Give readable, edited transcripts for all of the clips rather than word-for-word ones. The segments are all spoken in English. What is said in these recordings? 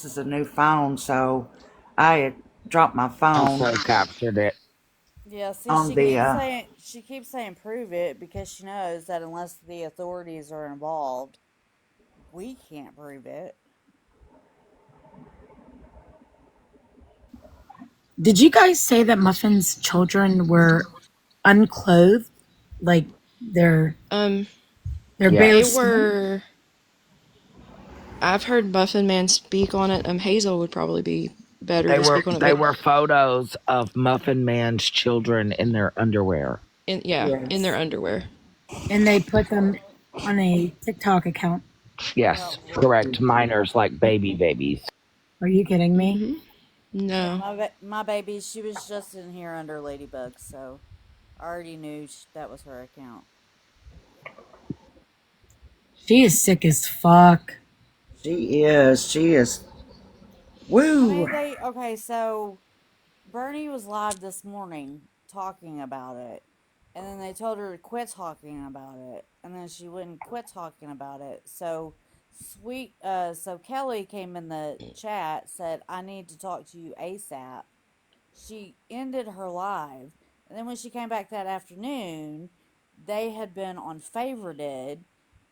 this is a new phone, so I had dropped my phone Also captured it. Yeah, see, on the. she keeps saying prove it because she knows that unless the authorities are involved, we can't prove it. Did you guys say that Muffin's children were unclothed? Like they're Um, they're bare they Yes. skin? were. I've heard Muffin Man speak on it. Hazel would probably be better They to were speak on it, they but were photos of Muffin Man's children in their underwear. in their Yes. underwear. And they put them on a TikTok account. Yep. Yes, correct. Minors like babies. Are you kidding me? Mm-hmm. Yeah, No. my baby, she was just in here under Ladybug, so I already knew that was her account. She is sick as fuck. She is. She is. I Woo! mean, they okay. So Bernie was live this morning talking about it, and then they told her to quit talking about it, and then she wouldn't quit talking about it. So so Kelly came in the chat, said, "I need to talk to you ASAP." She ended her live, and then when she came back that afternoon, they had been on favorited,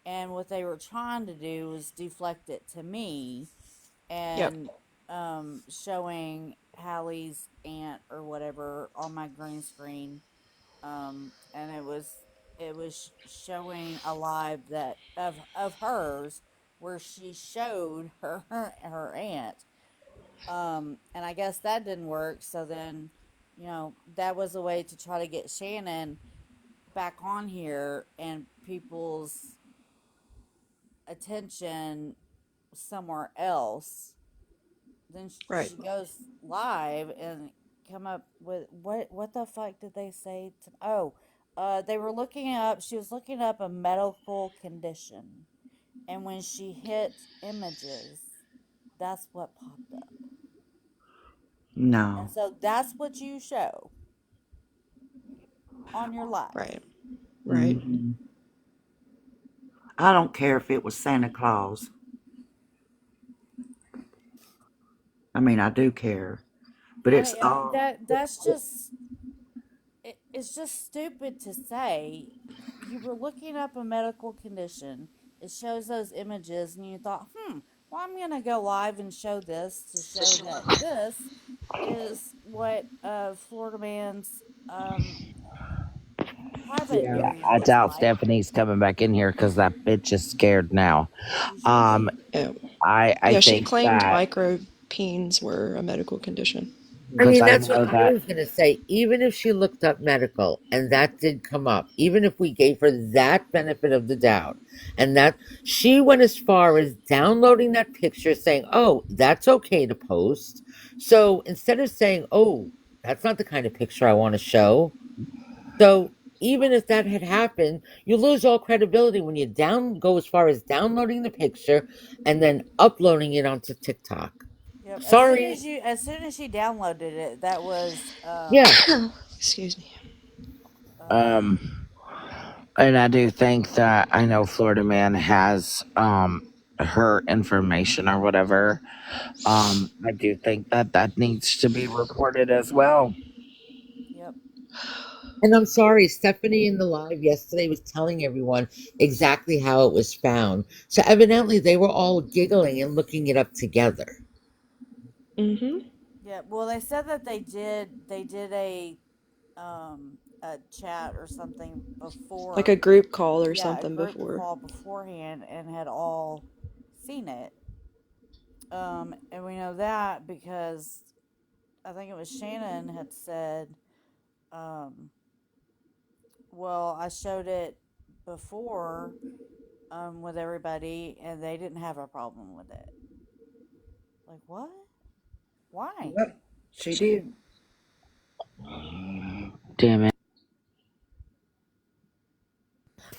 and what they were trying to do was deflect it to me Yep. and showing Hallie's aunt or whatever on my green screen, and it was showing a live that of hers where she showed her aunt, and I guess that didn't work. So then, that was a way to try to get Shannon back on here and people's attention somewhere else. Then Right. she goes live and come up with what the fuck did they say to, oh, they were looking up, she was looking up a medical condition, and when she hit images, that's what popped up. And No. so that's what you show on your live. Right. Right. Hmm. I don't care if it was Santa Claus. I mean, I do care, but I it's mean, all. that's just, it's just stupid to say. You were looking up a medical condition. It shows those images, and you thought, well, I'm gonna go live and show this to show that this is what Florida Man's private Yeah, area I looks doubt like. Stephanie's coming back in here because that bitch is scared now. She should Um, be. Yeah. I Yeah. She think claimed that micropenes were a medical condition. I because mean, I that's what know I that was going to say. Even if she looked up medical and that did come up, even if we gave her that benefit of the doubt, and that she went as far as downloading that picture saying, oh, that's okay to post. So instead of saying, oh, that's not the kind of picture I want to show. So even if that had happened, you lose all credibility when you go as far as downloading the picture and then uploading it onto TikTok. Yep. Sorry. As soon as she downloaded it, that was Yeah. Excuse me. um um and I do think that I know Florida Man has her information or whatever. I do think that that needs to be reported as well. yep. And I'm sorry, Stephanie in the live yesterday was telling everyone exactly how it was found. So evidently they were all giggling and looking it up together. Mm-hmm. Yeah, well, they said that they did a chat or something Like a before. group call or Yeah, a something group before. call beforehand and had all seen it. And we know that because I think it was Shannon had said, um, well, I showed it before with everybody and they didn't have a problem with it. Like, what? Why? Yep. She did. Damn it.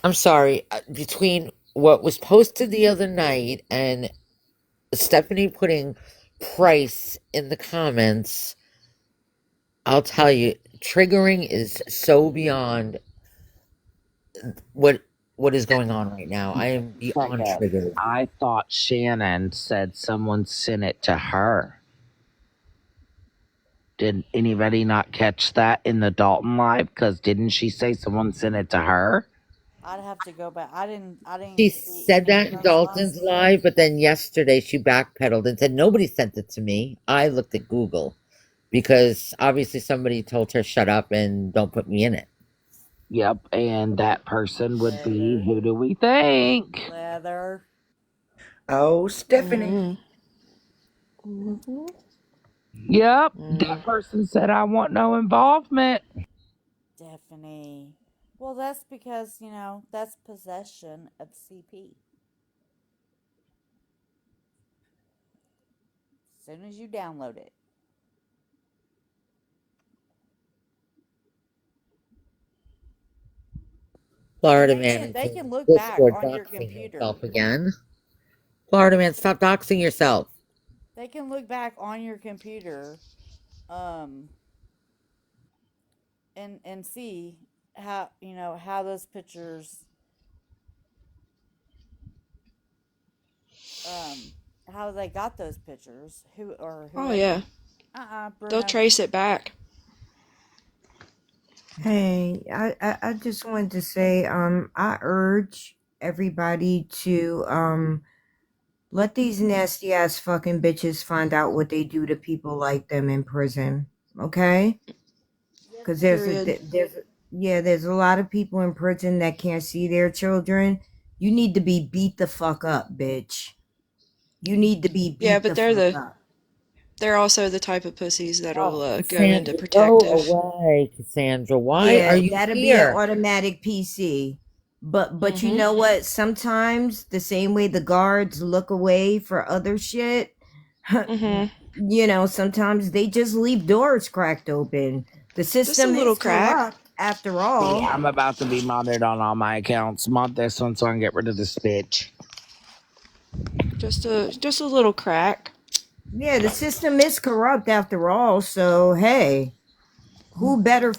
I'm sorry, between what was posted the other night and Stephanie putting price in the comments, I'll tell you, triggering is so beyond what what is going on right now. I am beyond Second, triggered. I thought Shannon said someone sent it to her. Did anybody not catch that in the Dalton live? Because didn't she say someone sent it to her? I'd have to go back. I didn't She see said any that of in those Dalton's last live, night. but then yesterday she backpedaled and said nobody sent it to me. I looked at Google because obviously somebody told her shut up and don't put me in it. Yep, and that person would be, Leather. who do we think? Leather. Oh, Stephanie. Mm-hmm. Yep, Mm. that person said I want no involvement. Stephanie. Well, that's because, that's possession of CP. As soon as you download it. Florida And man they is can in look back Discord on your doxing computer. himself again. Florida man, stop doxing yourself. They can look back on your computer, um, and see how those pictures, how they got those pictures, Oh whoever. yeah, they'll Bruno. trace it back. Hey, I just wanted to say, I urge everybody to, let these nasty ass fucking bitches find out what they do to people like them in prison, okay? Because Period. there's a lot of people in prison that can't see their children. You need to be beat the fuck up, bitch. You need to be Yeah, beat but the fuck up. they're also the type of pussies that'll Oh, go into Cassandra, go protective. away, Cassandra. Why Yeah, are you that'll be an here? automatic PC. But you Mm-hmm. know what? Sometimes the same way the guards look away for other shit, Mm-hmm. sometimes they just leave doors cracked open. The Just a system little is crack. corrupt after See, all. I'm about to be modded on all my accounts. Mod this one so I can get rid of this bitch. Just a little crack. Yeah, the system is corrupt after all. So hey, who better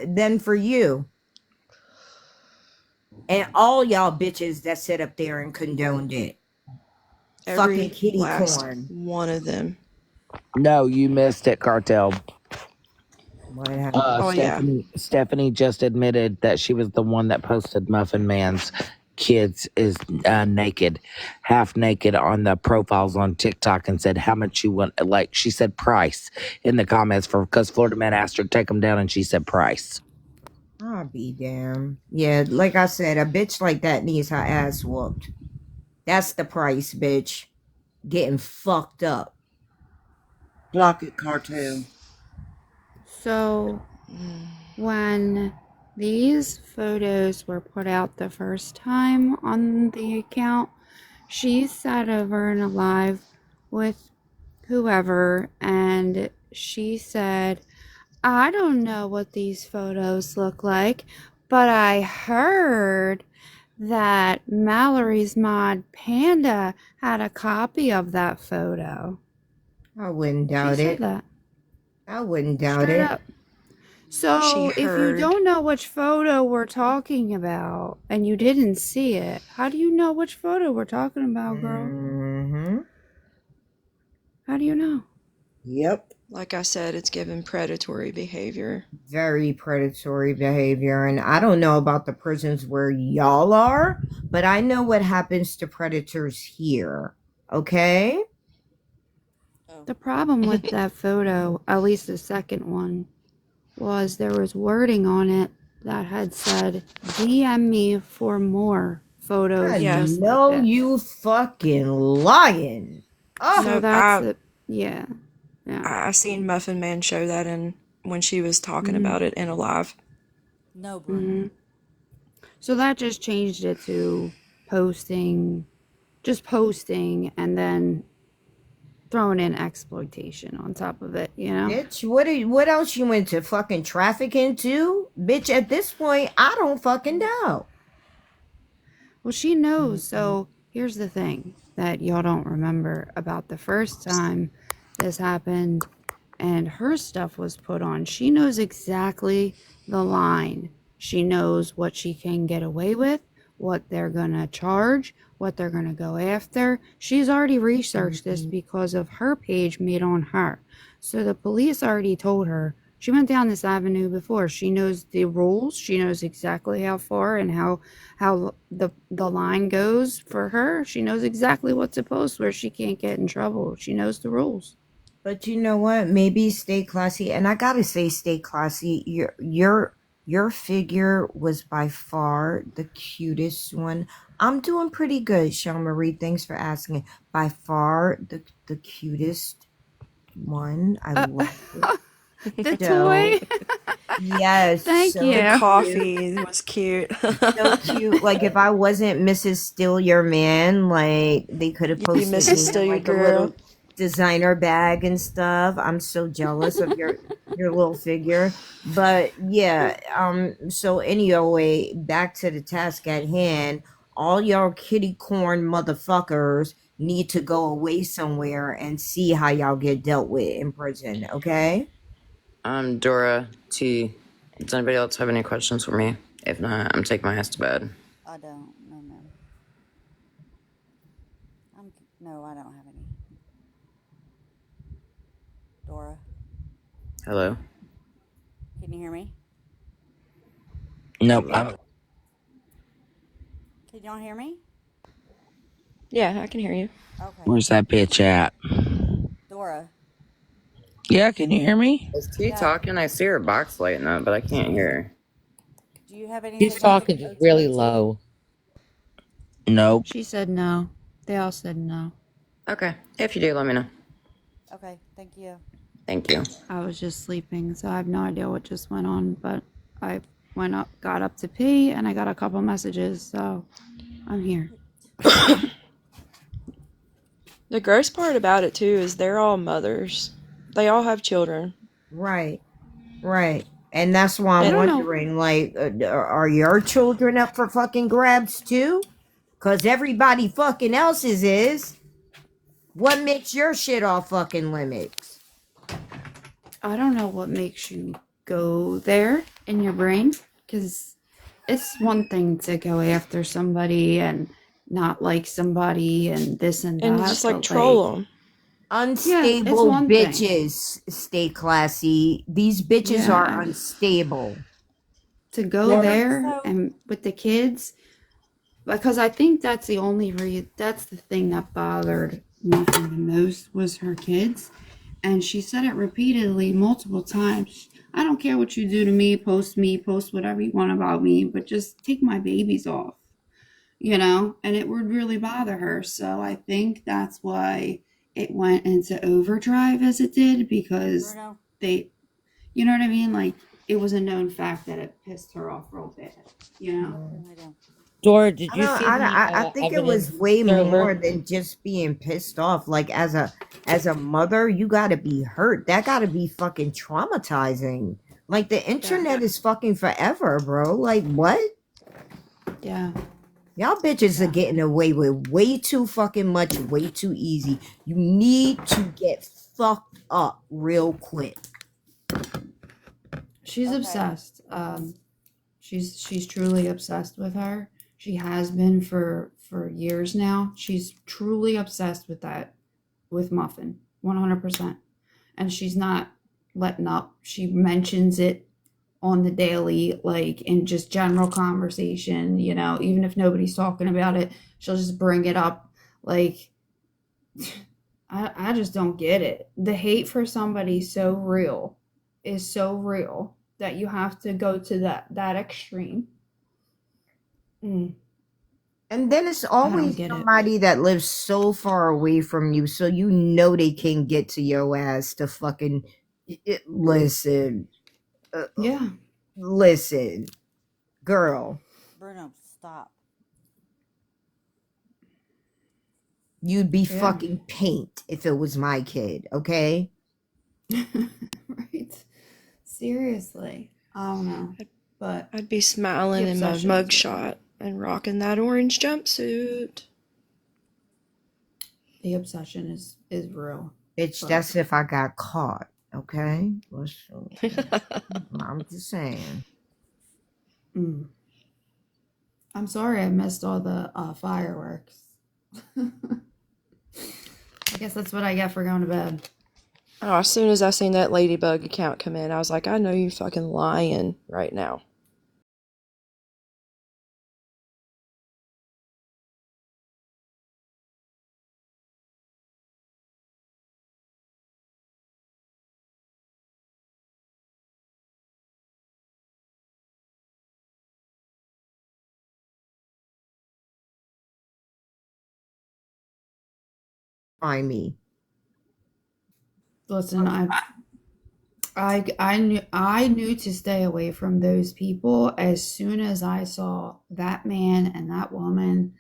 than for you? And all y'all bitches that sit up there and condoned it. Fucking Every kitty last corn. one of them. No, you missed it, Cartel. What happened? Oh yeah. Stephanie just admitted that she was the one that posted Muffin Man's kids is naked, half naked on the profiles on TikTok and said how much you want. Like she said price in the comments because Florida Man asked her to take them down and she said price. I'll be damned. Yeah, like I said, a bitch like that needs her ass whooped. That's the price, bitch. Getting fucked up. Block it, Cartel. So when these photos were put out the first time on the account, she sat over in a live with whoever and she said, I don't know what these photos look like, but I heard that Mallory's mod Panda had a copy of that photo. I wouldn't She doubt said it. that. I wouldn't doubt Straight it. up. So She if you heard. don't know which photo we're talking about and you didn't see it, how do you know which photo we're talking about, girl? Mm-hmm. How do you know? Yep. Like I said, it's given predatory behavior. Very predatory behavior. And I don't know about the prisons where y'all are, but I know what happens to predators here. Okay? The problem with that photo, at least the second one, was there was wording on it that had said, DM me for more photos I just know like this. you fucking lying. Oh, So No, that's it. Yeah. I seen Muffin Man show that in when she was talking about it in a live. No, Bruno. So that just changed it to posting and then throwing in exploitation on top of it, bitch, what else you went to fucking traffic into? Bitch, at this point, I don't fucking know. Well, she knows. So here's the thing that y'all don't remember about the first time this happened and her stuff was put on. She knows exactly the line. She knows what she can get away with, what they're going to charge, what they're going to go after. She's already researched this because of her page made on her. So the police already told her. She went down this avenue before. She knows the rules. She knows exactly how far and how the line goes for her. She knows exactly what's supposed where she can't get in trouble. She knows the rules. But you know what? Maybe stay classy. And I gotta say, stay classy. Your figure was by far the cutest one. I'm doing pretty good, Sean Marie. Thanks for asking. By far the cutest one. I love it. The So, toy. yes. Thank So you. The cute. coffee was cute. So cute. Like if I wasn't Mrs. Still Your Man, like they could have You be posted Mrs. me in Still Your like a little Girl. designer bag and stuff. I'm so jealous of your little figure. But yeah, so anyway, back to the task at hand. All y'all kitty corn motherfuckers need to go away somewhere and see how y'all get dealt with in prison, okay? Dora T. Does anybody else have any questions for me? If not, I'm taking my ass to bed. I don't. No, no. No, I don't have any. Dora, Hello? can you hear me? Nope. Can y'all hear me? Yeah, I can hear you. Okay. Where's that bitch at? Dora. Yeah, can you hear me? Is T Yeah. talking? I see her box lighting up, but I can't hear her. Do you have anything? She's talking just really low. Nope. She said no. They all said no. Okay. If you do, let me know. Okay, thank you. Thank you. I was just sleeping, so I have no idea what just went on, but I got up to pee, and I got a couple messages, so I'm here. The gross part about it too is they're all mothers. They all have children. Right. Right. And that's why I I'm don't know. wondering, like, are your children up for fucking grabs too? Because everybody fucking else's is. What makes your shit off fucking limits? I don't know what makes you go there in your brain, because it's one thing to go after somebody and not like somebody and this and And that, just like but troll them. Unstable one thing. bitches, stay classy. These bitches are Yeah. unstable. To go Yeah. there So- and with the kids, because I think that's the only that's the thing that bothered me the most was her kids. And she said it repeatedly multiple times. I don't care what you do to me, post whatever you want about me, but just take my babies off, and it would really bother her. So I think that's why it went into overdrive as it did, because Bruno. you know what I mean? Like, it was a known fact that it pissed her off real bad, I don't. Dora, did you see I think it was evidence way server? more than just being pissed off. Like as a mother, you gotta be hurt. That gotta be fucking traumatizing. Like the internet is fucking forever, bro. Like what? Yeah. Y'all bitches are getting away with way too fucking much, way too easy. You need to get fucked up real quick. She's Okay. obsessed. She's truly obsessed with her. She has been for years now. She's truly obsessed with Muffin, 100%. And she's not letting up. She mentions it on the daily, like in just general conversation, even if nobody's talking about it, she'll just bring it up. Like, I just don't get it. The hate for somebody is so real that you have to go to that extreme. And then it's always get it. somebody that lives so far away from you, so you know they can get to your ass to fucking listen. Yeah. Listen, girl, Bruno, stop. you'd be Yeah. fucking paint if it was my kid, okay? Right. Seriously. I don't know. But I'd be smiling The in my obsession is mugshot and rocking that orange jumpsuit. the obsession is real. Bitch, But- that's if I got caught, okay? I'm just saying. Mm. I'm sorry I missed all the fireworks. I guess that's what I get for going to bed. Oh, as soon as I seen that Ladybug account come in, I was like, I know you fucking lying right now. By me. Listen, I knew to stay away from those people as soon as I saw that man and that woman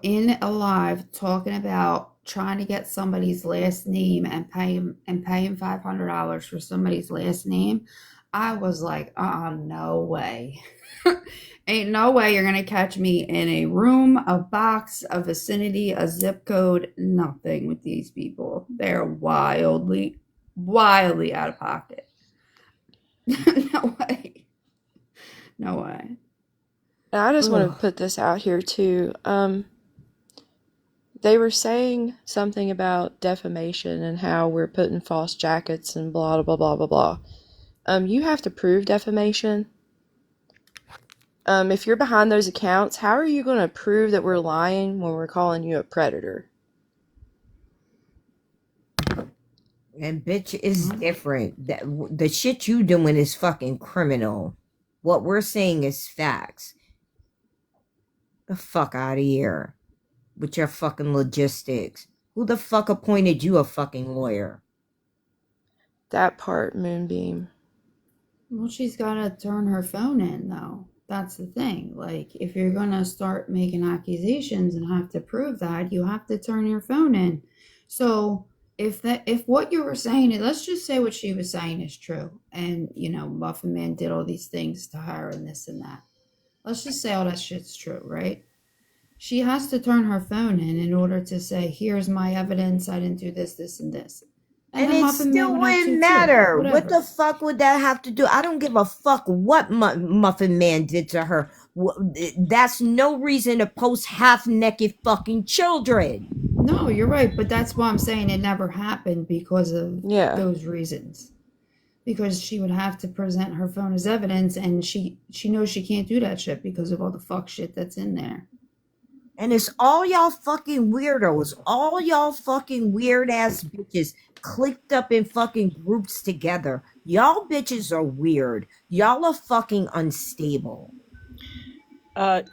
in alive talking about trying to get somebody's last name and paying $500 for somebody's last name. I was like, no way. Ain't no way you're gonna catch me in a room, a box, a vicinity, a zip code, nothing with these people. They're wildly out of pocket. No way. No way. And I just want Ugh. to put this out here too. They were saying something about defamation and how we're putting false jackets and blah blah blah blah blah. You have to prove defamation. If you're behind those accounts, how are you going to prove that we're lying when we're calling you a predator? And bitch is different. The shit you doing is fucking criminal. What we're saying is facts. The fuck out of here with your fucking logistics. Who the fuck appointed you a fucking lawyer? That part, Moonbeam. Well, she's got to turn her phone in, though. That's the thing. Like, if you're going to start making accusations and have to prove that, you have to turn your phone in. So, if what you were saying, let's just say what she was saying is true, and, Muffin Man did all these things to her and this and that. Let's just say all that shit's true, right? She has to turn her phone in order to say, here's my evidence, I didn't do this, this, and this. And then it Muffin Man still would have wouldn't to, matter. too. What the fuck would that have to do? I don't give a fuck what Muffin Man did to her. That's no reason to post half-naked fucking children. No, you're right, but that's why I'm saying it never happened because of those reasons. Because she would have to present her phone as evidence, and she knows she can't do that shit because of all the fuck shit that's in there. And it's all y'all fucking weirdos, all y'all fucking weird ass bitches clicked up in fucking groups together. Y'all bitches are weird. Y'all are fucking unstable.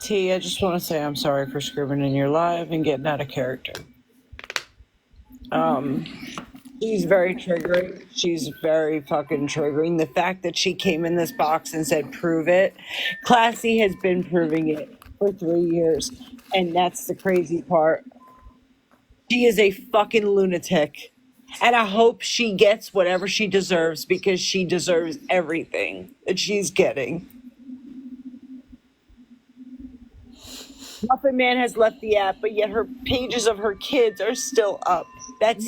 T, I just want to say I'm sorry for screaming in your live and getting out of character. She's very triggering. She's very fucking triggering. The fact that she came in this box and said, prove it. Classy has been proving it for 3 years. And that's the crazy part. She is a fucking lunatic. And I hope she gets whatever she deserves because she deserves everything that she's getting. Muffin Man has left the app, but yet her pages of her kids are still up. That's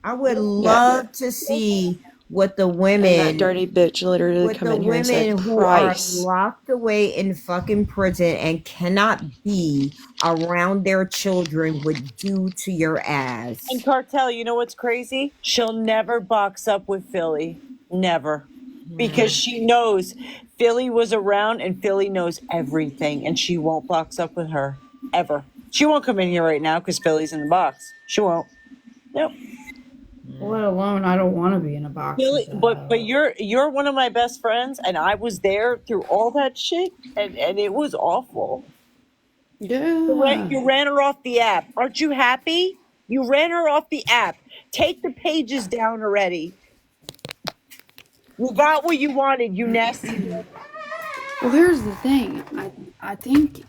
I would love to see what the women, and that dirty bitch literally come in here and say, who Price. are locked away in fucking prison and cannot be around their children would do to your ass. And Cartel, you know what's crazy? She'll never box up with Philly. Never. Because she knows Philly was around and Philly knows everything and she won't box up with her. Ever. She won't come in here right now because Philly's in the box. She won't. Nope. Let alone, I don't want to be in a box. Philly, but you're one of my best friends and I was there through all that shit and it was awful. Yeah. You ran her off the app. Aren't you happy? You ran her off the app. Take the pages down already. You got what you wanted, you nasty. Well, here's the thing. I think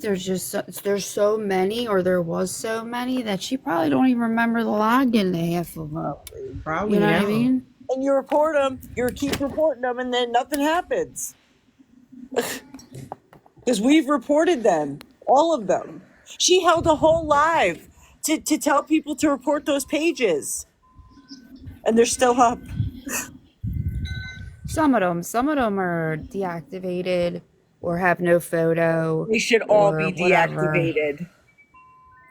there's so many, or there was so many, that she probably don't even remember the login to half of them. Probably You know not. what I mean? And you report them, you keep reporting them, and then nothing happens. Because we've reported them, all of them. She held a whole live to tell people to report those pages. And they're still up. Some of them are deactivated. or have no photo They should all or be whatever. deactivated.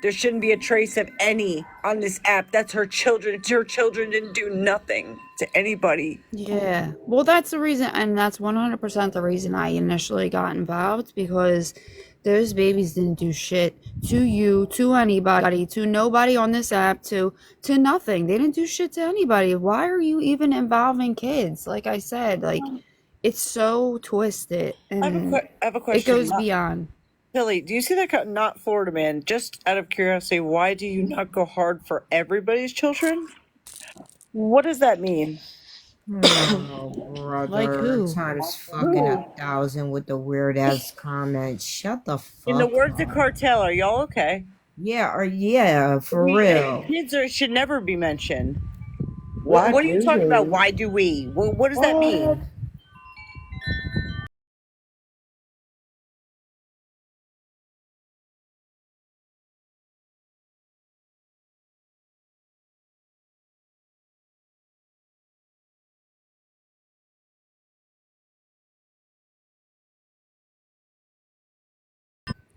There shouldn't be a trace of any on this app. That's her children. Her children didn't do nothing to anybody. Yeah. Well, that's the reason, and that's 100% the reason I initially got involved, because those babies didn't do shit to you, to anybody, to nobody on this app, to nothing. They didn't do shit to anybody. Why are you even involving kids? Like I said, like, it's so twisted, and I have a it question. goes beyond. Billy, do you see that? Not Florida man. Just out of curiosity, why do you not go hard for everybody's children? What does that mean? Oh, Like brother, who? times fucking 1,000 with the weird ass comments. Shut the In the fuck words of up. Cartel, are y'all okay? Yeah, or yeah, for real. Kids should never be mentioned. Why What are you do talking about? we? Why do we? What does that mean?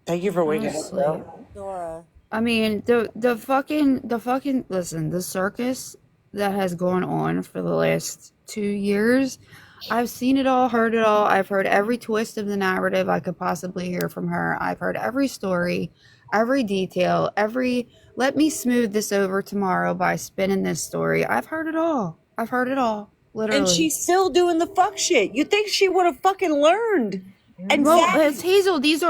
Thank you for waking up, Honestly. bro. Dora. I mean, the fucking listen, the circus that has gone on for the last 2 years, I've seen it all, heard it all. I've heard every twist of the narrative I could possibly hear from her. I've heard every story, every detail, every let me smooth this over tomorrow by spinning this story. I've heard it all. I've heard it all. Literally. And she's still doing the fuck shit. You think she would have fucking learned? And Well, Zach- it's Hazel. These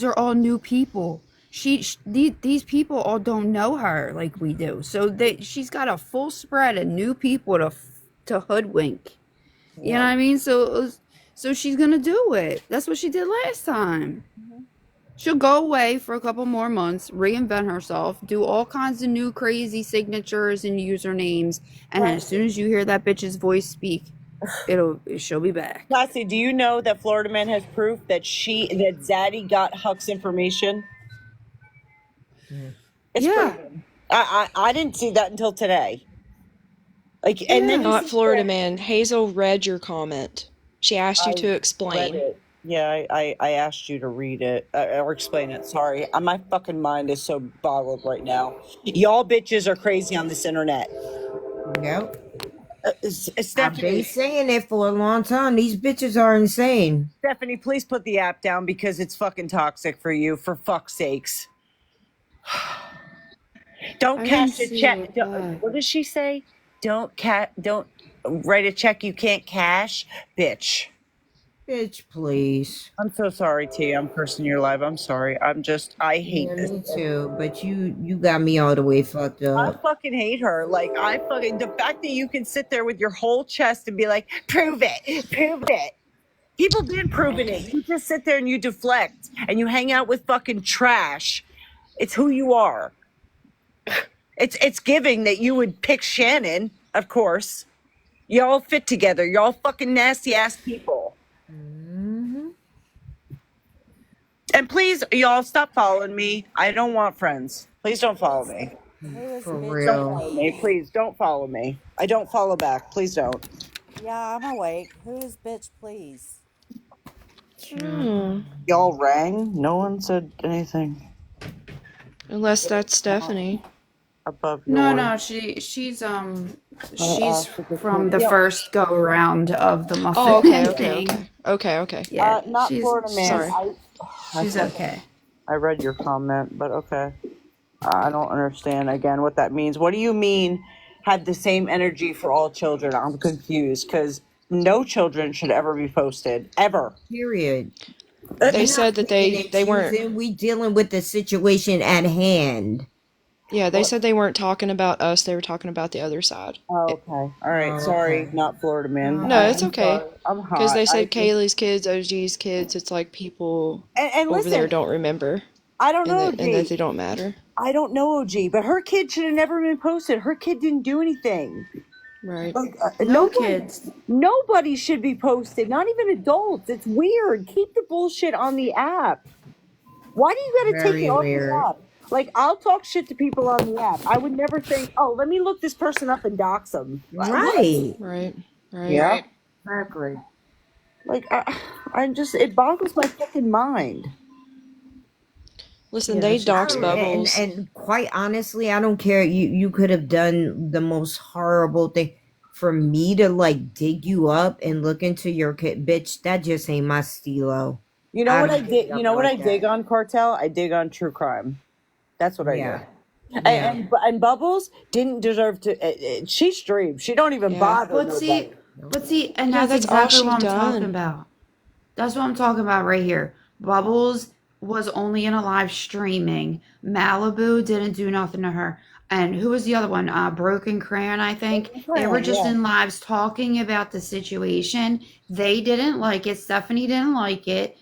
are all new people. These people all don't know her like we do. So she's got a full spread of new people to hoodwink. You know what I mean? So she's gonna do it. That's what she did last time. She'll go away for a couple more months, reinvent herself, do all kinds of new crazy signatures and usernames, and as soon as you hear that bitch's voice speak, she'll be back. Cassie, do you know that Florida Man has proof that Zaddy got Huck's information? It's Yeah. proven. I didn't see that until today. Like, and then Not Florida man. Hazel read your comment. She asked you to explain. Yeah, I asked you to read it or explain it. Sorry, my fucking mind is so boggled right now. Y'all bitches are crazy on this internet. Yep. I've Stephanie, been saying it for a long time. These bitches are insane. Stephanie, please put the app down because it's fucking toxic for you. For fuck's sakes. Don't I cash didn't a see check. it, Don't, what does she say? Don't write a check you can't cash, bitch. Bitch, please. I'm so sorry, T. I'm cursing your live. I'm sorry. I hate Yeah, this. me too. But you got me all the way fucked I up. fucking hate her. Like, the fact that you can sit there with your whole chest and be like, prove it, prove it. People been proving it. You just sit there and you deflect and you hang out with fucking trash. It's who you are. It's giving that you would pick Shannon, of course. Y'all fit together. Y'all fucking nasty ass people. Mm-hmm. And please, y'all stop following me. I don't want friends. Please don't follow me. Who is For bitch real. please? Please don't follow me. I don't follow back. Please don't. Yeah, I'm awake. Who is bitch please? Y'all rang. No one said anything Unless that's Stephanie. above No, she's from the first go around of the muffin Oh, okay, thing. okay. Yeah, not she's, Florida man. Sorry. she's okay. I read your comment, but okay. I don't understand again what that means. What do you mean had the same energy for all children? I'm confused because no children should ever be posted ever. Period. They said that they weren't. We dealing with the situation at hand. Yeah, they said they weren't talking about us. They were talking about the other side. Oh, okay. All right. Oh, Sorry, okay. not Florida man. No, it's I'm okay. sorry. I'm hot. Because they said Kaylee's kids, OG's kids. It's like people and over listen, there don't remember, I don't know, and that they don't matter. I don't know, OG, but her kid should have never been posted. Her kid didn't do anything. Right. Like, No kids. Nobody should be posted, not even adults. It's weird. Keep the bullshit on the app. Why do you gotta take Very it off weird. the app? Like, I'll talk shit to people on the app. I would never think, oh, let me look this person up and dox them. Right. Right. Yeah. Exactly. Like, it boggles my fucking mind. Listen, Yeah, they it's just doxed weird. Bubbles. And quite honestly, I don't care. You could have done the most horrible thing. For me to like dig you up and look into your kid, bitch, that just ain't my stilo. You know I what I don't dig did? up You know what I like dig that. on Cartel? I dig on true crime. That's what I Yeah, do. yeah. And Bubbles didn't deserve to. She streamed. She don't even Yeah. bother But nobody. see, and Yeah, that's that's all exactly she what I'm talking done. about. That's what I'm talking about right here. Bubbles was only in a live streaming. Malibu didn't do nothing to her. And who was the other one? Broken Crayon, I think. They were just Yeah. in lives talking about the situation. They didn't like it. Stephanie didn't like it.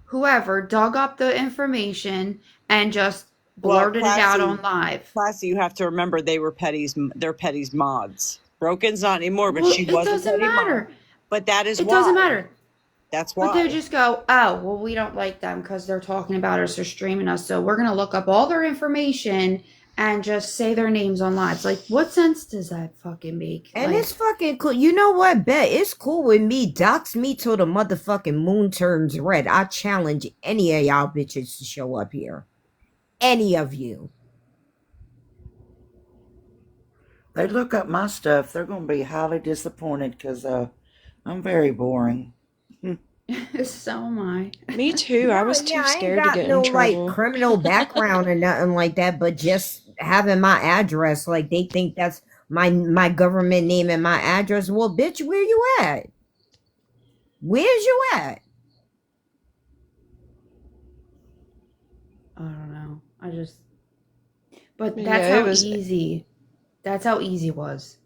Whoever dug up the information and just Well, blurted it out on live. Classy, you have to remember they're Petty's mods. Broken's not anymore, but Well, she it was a doesn't Petty mod. matter. But that is It why. doesn't matter. That's But they why. just go, oh, well, we don't like them because they're talking about us or streaming us. So we're going to look up all their information and just say their names on lives. Like, what sense does that fucking make? And Like, it's fucking cool. You know what, Bet? It's cool with me. Dox me till the motherfucking moon turns red. I challenge any of y'all bitches to show up here. Any of you. They look up my stuff, they're going to be highly disappointed because I'm very boring. so am I. Me too. I was too I ain't scared to got get no in trouble. like criminal background or nothing like that, but just having my address, like they think that's my government name and my address. Well, bitch, where you at? Where's you at? I don't know. But Yeah, that's it how was- easy. That's how easy it was.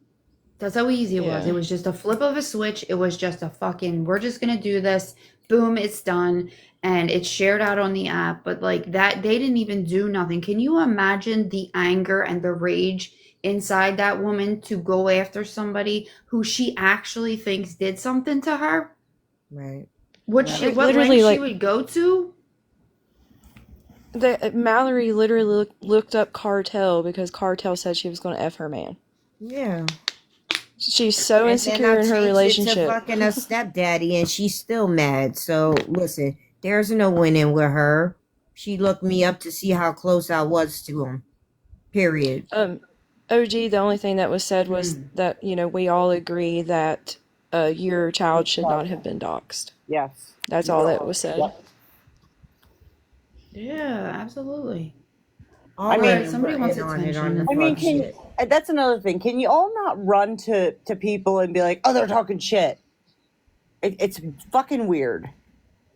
That's how easy it was. Yeah. It was just a flip of a switch. It was just a fucking, we're just going to do this. Boom, it's done. And it's shared out on the app. But like that, they didn't even do nothing. Can you imagine the anger and the rage inside that woman to go after somebody who she actually thinks did something to her? Right. What Literally, lengths like- she would go to? Mallory literally looked up Cartel because Cartel said she was going to F her man. Yeah. She's so And insecure then I in her changed it relationship. to fucking a stepdaddy, and she's still mad. So listen, there's no winning with her. She looked me up to see how close I was to him. Period. OG, the only thing that was said was that, we all agree that your child should not have been doxxed. Yes. That's all that was said. Yep. Yeah, absolutely. All I mean, right, somebody wants on it attention. on the I mean, fuck shit. that's another thing. Can you all not run to people and be like, oh, they're talking shit? It's fucking weird.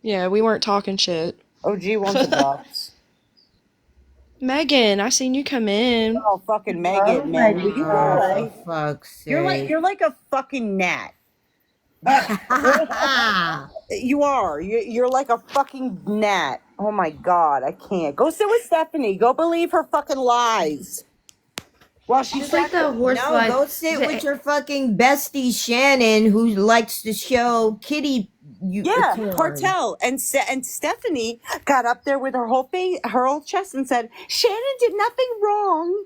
Yeah, we weren't talking shit. OG wants a box. Megan, I seen you come in. Oh, fucking Megan, man. Will you go Oh, away? for fuck's You're like a fucking gnat. You are. You're like a fucking gnat. Oh my god, I can't. Go sit with Stephanie. Go believe her fucking lies. Well, she's Just like the horse No, flies. go sit with your fucking bestie Shannon, who likes to show kitty. Yeah, porn. Cartel and Stephanie got up there with her whole face, her whole chest, and said, "Shannon did nothing wrong."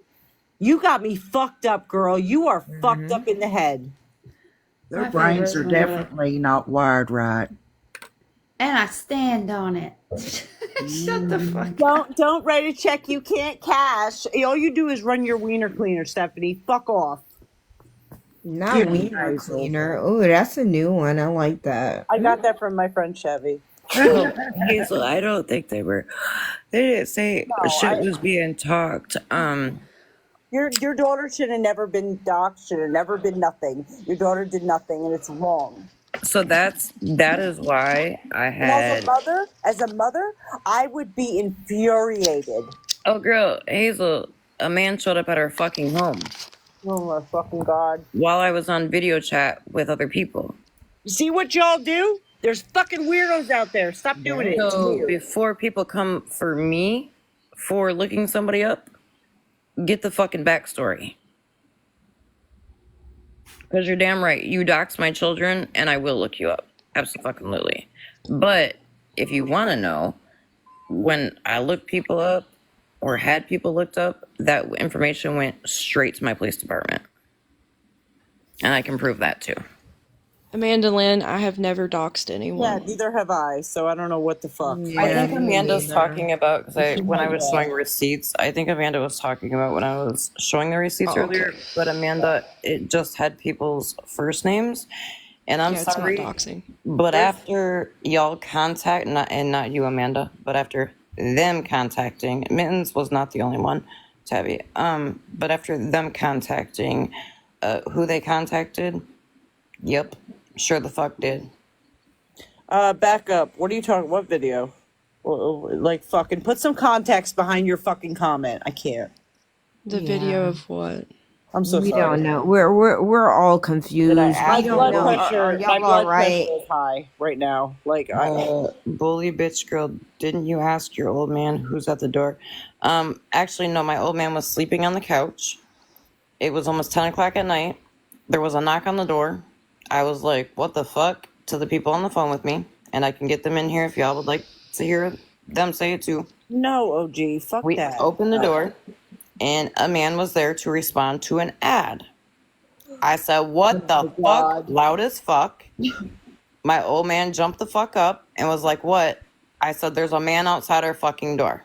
You got me fucked up, girl. You are fucked up in the head. Their My brains are favorite one, definitely not wired right. And I stand on it. Shut the fuck up. Don't write a check you can't cash. All you do is run your wiener cleaner, Stephanie. Fuck off. Not Kitty wiener Hazel. cleaner. Oh, that's a new one. I like that. I got that from my friend Chevy. Hazel, I don't think they were. They didn't say No, shit was being talked. Your daughter should have never been doxxed, should have never been nothing. Your daughter did nothing, and it's wrong. So that is why I And had. as a mother, I would be infuriated. Oh, girl, Hazel, a man showed up at her fucking home Oh my fucking god! while I was on video chat with other people. You see what y'all do? There's fucking weirdos out there. Stop doing it. It's So weird. before people come for me for looking somebody up, get the fucking backstory. Because you're damn right. You dox my children, and I will look you up. Absolutely. But if you want to know, when I looked people up or had people looked up, that information went straight to my police department. And I can prove that too. Amanda Lynn, I have never doxed Yeah, anyone. neither have I. So I don't know what the fuck. I Yeah, think me Amanda's neither. talking about because when I was Yeah. showing receipts, I think Amanda was talking about when I was showing the receipts Oh, earlier. okay. But Amanda, it just had people's first names, and I'm Yeah, it's not sorry, doxing. but There's after y'all contact, not you, Amanda, but after them contacting, Mittens was not the only one, Tabby. But after them contacting, who they contacted, yep, sure the fuck did. back up. What are you talking? What video? Well, like fucking put some context behind your fucking comment. I can't. The video Yeah. of what? I'm so We sorry. don't know. We're all Did I confused. My ask We don't blood know. pressure. Are My y'all all blood pressure right? is high right now. Like I. Bully bitch girl, didn't you ask your old man who's at the door? Actually, no, my old man was sleeping on the couch. It was almost 10 o'clock at night. There was a knock on the door. I was like, what the fuck? To the people on the phone with me. And I can get them in here if y'all would like to hear them say it too. No, OG. Fuck We that. opened the door, and a man was there to respond to an ad. I said, what the fuck? God. Loud as fuck. My old man jumped the fuck up and was like, what? I said, there's a man outside our fucking door.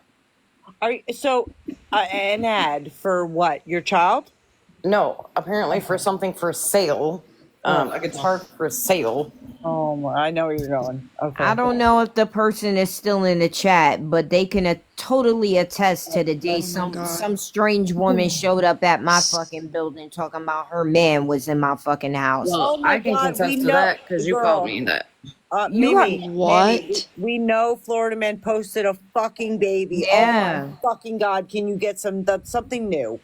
So an ad for what? Your child? No, apparently for something for sale. A guitar for sale. Oh my! I know where you're going. Okay. I don't know if the person is still in the chat, but they can totally attest to the day God. some strange woman showed up at my fucking building talking about her man was in my fucking house. Oh my I can God, contest we to know- that because you called girl. me that. You Mimi, have- What? Mimi, we know Florida Man posted a fucking baby. Yeah. Oh my fucking God! Can you get something new?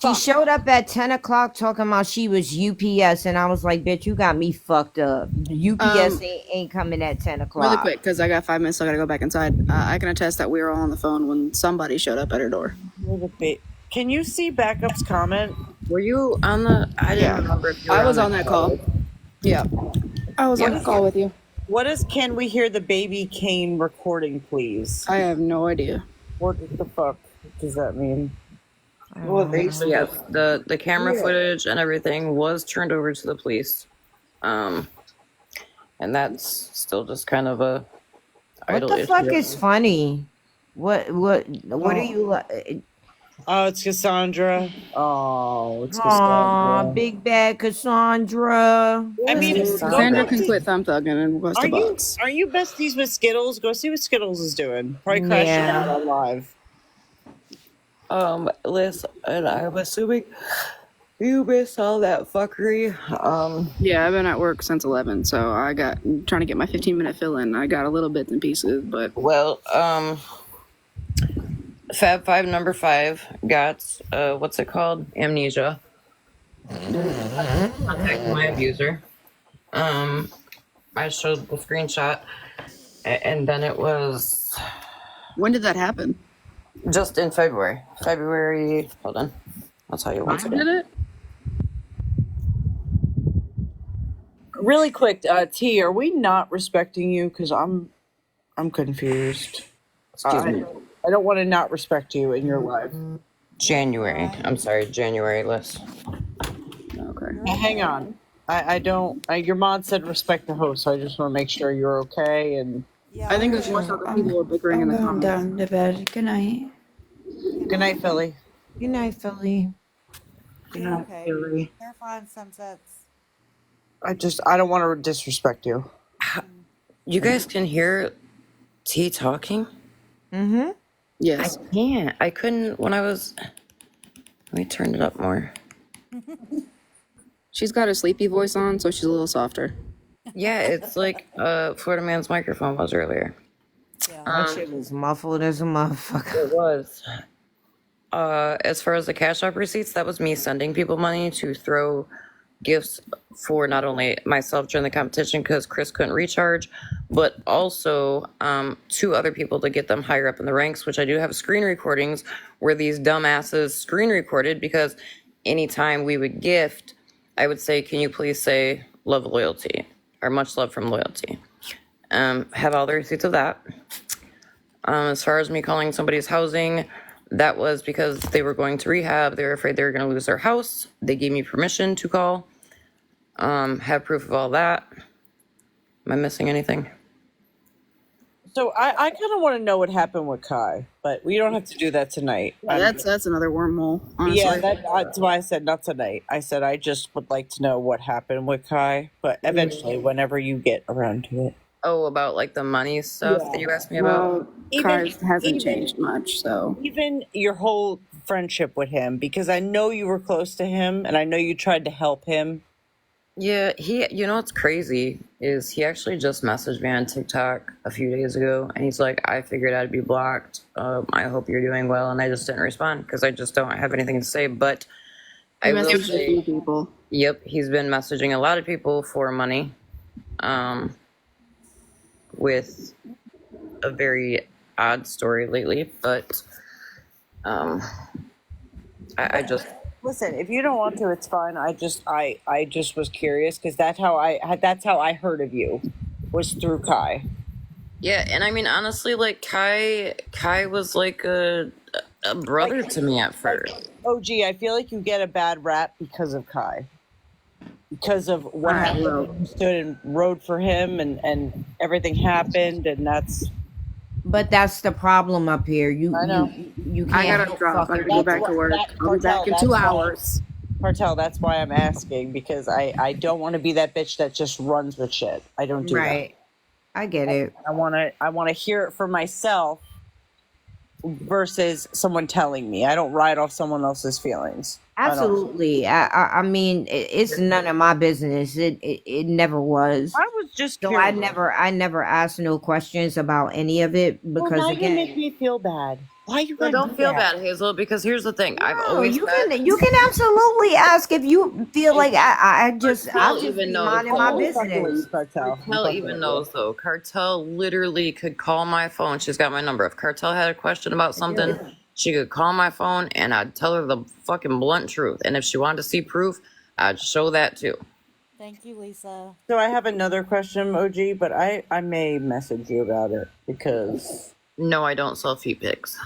She Fuck. showed up at 10 o'clock talking about she was UPS, and I was like, bitch, you got me fucked up. UPS ain't coming at 10 o'clock. Really quick, because I got 5 minutes, so I gotta go back inside. I can attest that we were all on the phone when somebody showed up at her door. Can you see Backup's comment? Were you on the? I didn't Yeah. remember if you were I was on that call. Yeah. I was on the call with you. What is? Can we hear the baby Kane recording, please? I have no idea. What the fuck does that mean? Well, yes, the camera footage and everything was turned over to the police, and that's still just kind of a What idle the fuck issue. is funny? What are you like? Oh, it's Cassandra. Oh, it's Aw, Cassandra. big bad Cassandra. I mean, go Sandra back can to- quit thumb thugging and request a box. Are you besties with Skittles? Go see what Skittles is doing. Probably crashing Yeah. out on live. Liz, and I'm assuming you missed all that fuckery. Yeah, I've been at work since 11, so I got trying to get my 15-minute fill in. I got a little bits and pieces, but Well, Fab Five number 5 got what's it called? Amnesia. Contacted my abuser. I showed the screenshot, and then it was when did that happen? just in February. Hold on, I'll tell you once Did again. it? Really quick, T, are we not respecting you? Because I'm confused. Excuse me. I don't want to not respect you in your life. January. I'm sorry, January, Liz. Okay. Hang on. I don't. Your mom said respect the host, so I just want to make sure you're okay. And Yeah. I think it's more so that people were bickering in the I'm comments. down to bed. Good night. good night, Philly. Good night, Philly. Yeah, okay. Philly. They're fine sunsets. I don't want to disrespect you. You guys can hear T talking? Mm-hmm. Yes. I can't. I couldn't when I was. Let me turn it up more. She's got a sleepy voice on, so she's a little softer. Yeah, it's like Florida Man's microphone was earlier. Yeah. That shit was muffled as a motherfucker. It was. As far as the Cash App receipts, that was me sending people money to throw gifts for not only myself during the competition because Chris couldn't recharge, but also 2 other people to get them higher up in the ranks, which I do have screen recordings where these dumbasses screen recorded because anytime we would gift, I would say, can you please say love loyalty or much love from loyalty. Have all the receipts of that. As far as me calling somebody's housing, that was because they were going to rehab. They were afraid they were going to lose their house. They gave me permission to call. Have proof of all that. Am I missing anything? So I kind of want to know what happened with Kai, but we don't have to do that tonight. Yeah, that's another wormhole, Yeah, honestly. that's why I said not tonight. I said I just would like to know what happened with Kai, but eventually, whenever you get around to it. Oh, about like the money stuff that you asked me about? Well, Kai's hasn't changed much, so. Even your whole friendship with him, because I know you were close to him, and I know you tried to help him. Yeah, you know what's crazy is he actually just messaged me on TikTok a few days ago, and he's like, I figured I'd be blocked. I hope you're doing well, and I just didn't respond because I just don't have anything to say, but He I will messaged a say, few people. yep, he's been messaging a lot of people for money, with a very odd story lately, but I just Listen, if you don't want to, it's fine. I just was curious because that's how I heard of you, was through Kai. yeah, and I mean honestly, like Kai was like a brother to me at first. Oh, gee, I feel like you get a bad rap because of Kai, because of what happened. You stood and rode for him, and everything happened, and that's. But that's the problem up here. I know. You I can't gotta drop. I fucking gotta go back to work. I'll be back in 2 hours. Cartel, that's why I'm asking, because I don't want to be that bitch that just runs with shit. I don't do right. I get it. that. I want to hear it for myself versus someone telling me. I don't ride off someone else's feelings. Absolutely. I mean, it's none of my business. It never was. I was just So curious. I never asked no questions about any of it because Well, now again, you make me feel bad. Why you But gonna don't do feel that? bad, Hazel, because here's the thing. I've no, always you said, can absolutely ask if you feel like I just Cartel be even knows, minding my though. business. Cartel even knows though. Cartel literally could call my phone. She's got my number. If Cartel had a question about something, she could call my phone and I'd tell her the fucking blunt truth. And if she wanted to see proof, I'd show that too. Thank you, Lisa. So I have another question, OG, but I may message you about it because No, I don't sell feet pics.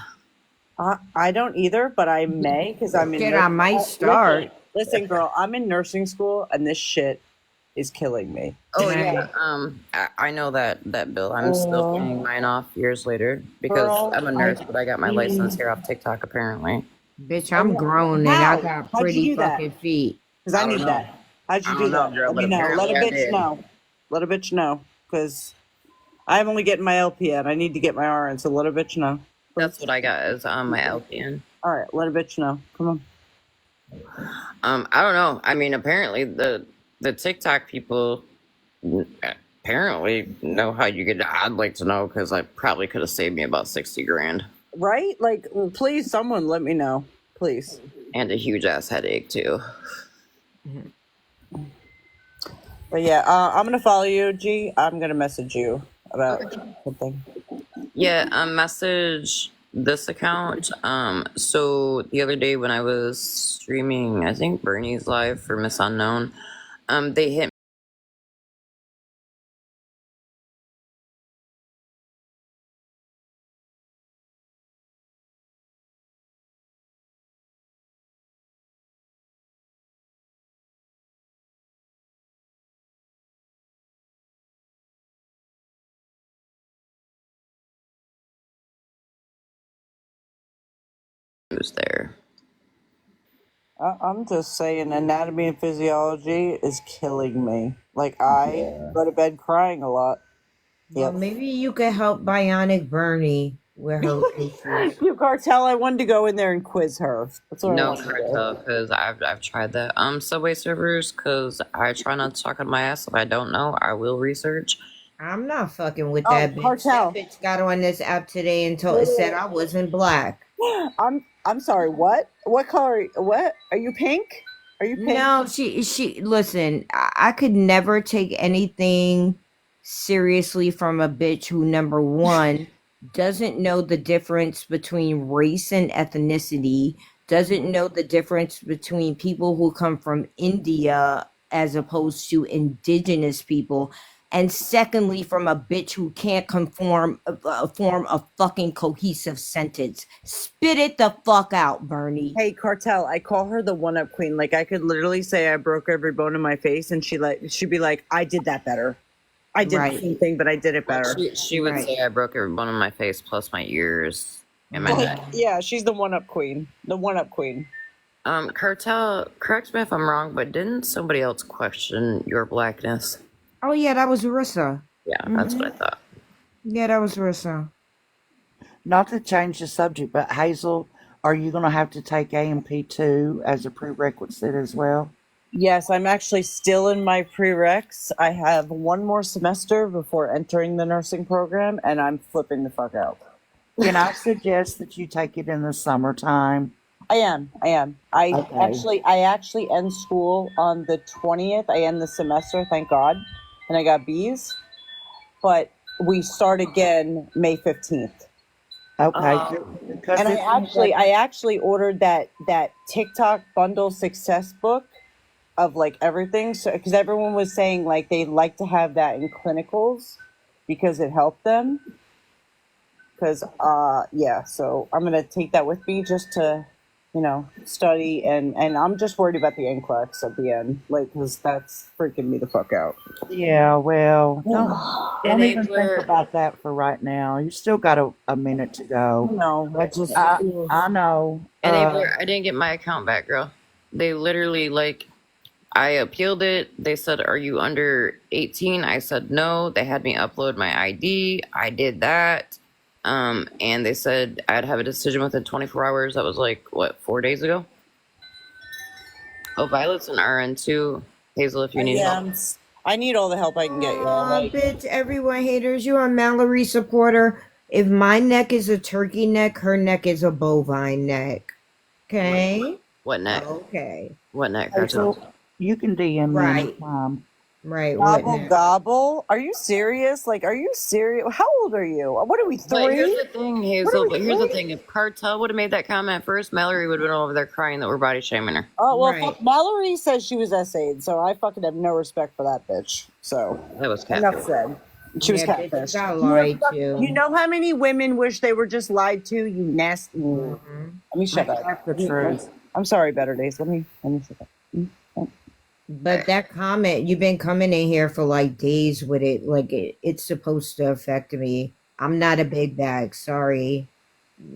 I don't either, but I may because I'm in. Shit, I might start. Listen, girl, I'm in nursing school and this shit is killing me. Oh yeah. I know that bill. I'm still paying mine off years later because Girl, I'm a nurse, but I got my license here off TikTok apparently. Bitch, I'm grown and I got How'd you pretty do that? fucking feet. Because I I don't need know. that. How'd you I do don't know, that? girl, Let me but know. Let a apparently I bitch did. know. Let a bitch know. Because I'm only getting my LPN. I need to get my RN, so let a bitch know. That's what I got is my LPN. All right, let a bitch know. Come on. I don't know. I mean, apparently the TikTok people apparently know how you get. I'd like to know because I probably could have saved me about 60 grand Right? Like, please, someone let me know. Please. and a huge ass headache too. But yeah, I'm going to follow you, G. I'm going to message you about something. Yeah, message this account. So the other day when I was streaming, I think Bernie's live for Miss Unknown, they hit me was there. I'm just saying, anatomy and physiology is killing me. Like, I go to bed crying a lot. Well, maybe you could help Bionic Bernie with her issues. You Cartel, I wanted to go in there and quiz her. That's what I No wanted to do. Cartel, because I've tried that. Subway servers, because I try not to talk on my ass. If I don't know, I will research. I'm not fucking with Oh, that bitch. Cartel. That bitch got on this app today and said I wasn't black. I'm sorry, what? What color? What? Are you pink? Are you pink? No, she listen, I could never take anything seriously from a bitch who, number one, doesn't know the difference between race and ethnicity, doesn't know the difference between people who come from India as opposed to indigenous people, and secondly, from a bitch who can't form a fucking cohesive sentence. Spit it the fuck out, Bernie. Hey, Cartel, I call her the one-up queen. Like, I could literally say I broke every bone in my face, and she'd be like, I did that better. I did the same thing, but I did it better. She would say I broke every bone in my face plus my ears and my neck. Yeah, she's the one-up queen. The one-up queen. Cartel, correct me if I'm wrong, but didn't somebody else question your blackness? Oh yeah, that was Rissa. Yeah, that's what I thought. Yeah, that was Rissa. Not to change the subject, but Hazel, are you going to have to take AMP2 as a prerequisite as well? Yes, I'm actually still in my prereqs. I have one more semester before entering the nursing program, and I'm flipping the fuck out. Can I suggest that you take it in the summertime? I am. Okay. I actually end school on the 20th. I end the semester, thank God, and I got B's. But we start again May 15th. Okay. Because And I actually ordered that TikTok bundle success book of like everything. So because everyone was saying like they'd like to have that in clinicals because it helped them. Because yeah, so I'm gonna take that with me just to, study, and I'm just worried about the NCLEX at the end, like, because that's freaking me the fuck out. Yeah, well, don't even think about that for right now. You still got a minute to go. No, I know. Enabler, I didn't get my account back, girl. They literally, like, I appealed it. They said, are you under 18? I said no. They had me upload my ID. I did that. And they said I'd have a decision within 24 hours. That was like, what, 4 days ago? Oh, Violet's an RN too. Hazel, if you need help. I need all the help I can get, y'all. Bitch, everyone haters, you're a Mallory supporter. If my neck is a turkey neck, her neck is a bovine neck. Okay? What neck? Okay. What neck? Hazel, you can DM me anytime. Right. Gobble. Are you serious? Like, are you serious? How old are you? What are we, 3? But here's the thing, Hazel. But here's the thing. If Cartel would have made that comment first, Mallory would have been over there crying that we're body shaming her. Oh, well, fuck, Mallory says she was essayed, so I fucking have no respect for that bitch. So, that was enough catfish. said. She was catfish. Got lied to. You know how many women wish they were just lied to? You nasty. Let me shut up. That's the truth. I'm sorry, Better Days. Let me shut up. But that comment, you've been coming in here for like days with it, like it's supposed to affect me. I'm not a big bag, sorry.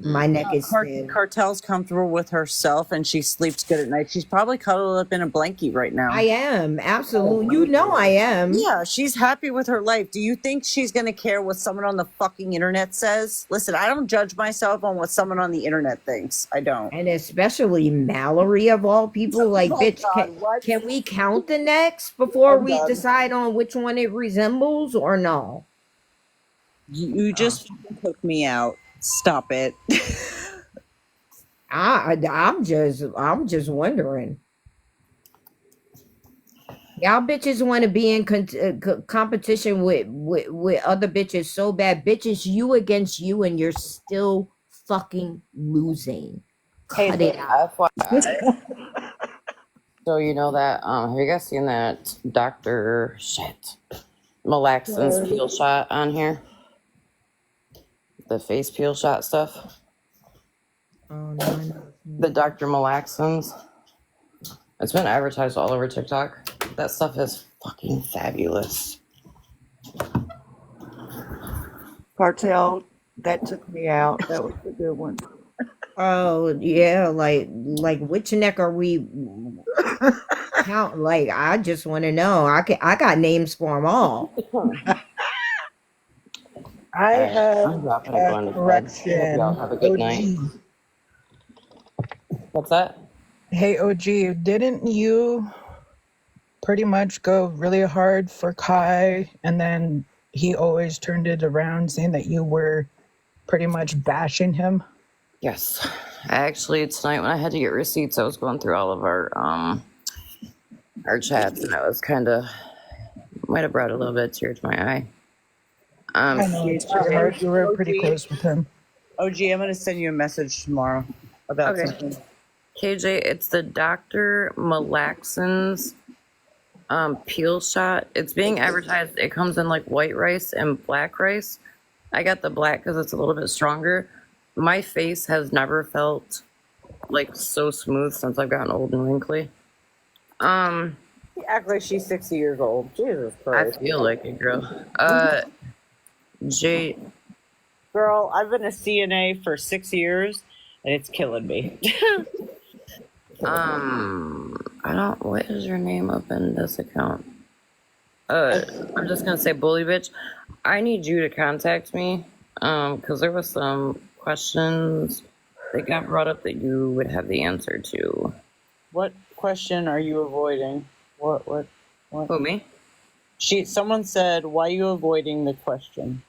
My neck is thin. Cartel's comfortable with herself and she sleeps good at night. She's probably cuddled up in a blankie right now. I am, absolutely. You know I am. Yeah, she's happy with her life. Do you think she's going to care what someone on the fucking internet says? Listen, I don't judge myself on what someone on the internet thinks. I don't. And especially Mallory of all people. Like, Oh, bitch, God, can we count the necks before I'm we done. decide on which one it resembles or no? You just took me out. Stop it. I'm just wondering. Y'all bitches want to be in competition with other bitches so bad. Bitches, you against you, and you're still fucking losing. Cut it out. FYI. So you know that, have you guys seen that Dr. Malaxin's peel shot on here? The face peel shot stuff? Oh, no. The Dr. Malaxins. It's been advertised all over TikTok. That stuff is fucking fabulous. Cartel, that took me out. That was a good one. Oh yeah, like which neck are we count? Like, I just want to know. I got names for them all. I have I'm dropping it going to bed. correction. Y'all have a good night. What's that? Hey, OG, didn't you pretty much go really hard for Kai, and then he always turned it around saying that you were pretty much bashing him? Yes. Actually, tonight when I had to get receipts, I was going through all of our chats, and I was kind of, might have brought a little bit of tear to my eye. I know it's pretty hard. You were pretty close with him. OG, I'm going to send you a message tomorrow about something. KJ, it's the Dr. Malaxin's peel shot. It's being advertised. It comes in like white rice and black rice. I got the black because it's a little bit stronger. My face has never felt like so smooth since I've gotten old and wrinkly. She act like she's 60 years old. Jesus I Christ. feel like it, girl. Jay, Girl, I've been a CNA for 6 years, and it's killing me. I don't. What is your name up in this account? I'm just gonna say, bully bitch. I need you to contact me, because there was some questions that got brought up that you would have the answer to. What question are you avoiding? What? Who, me? Someone said, why are you avoiding the question?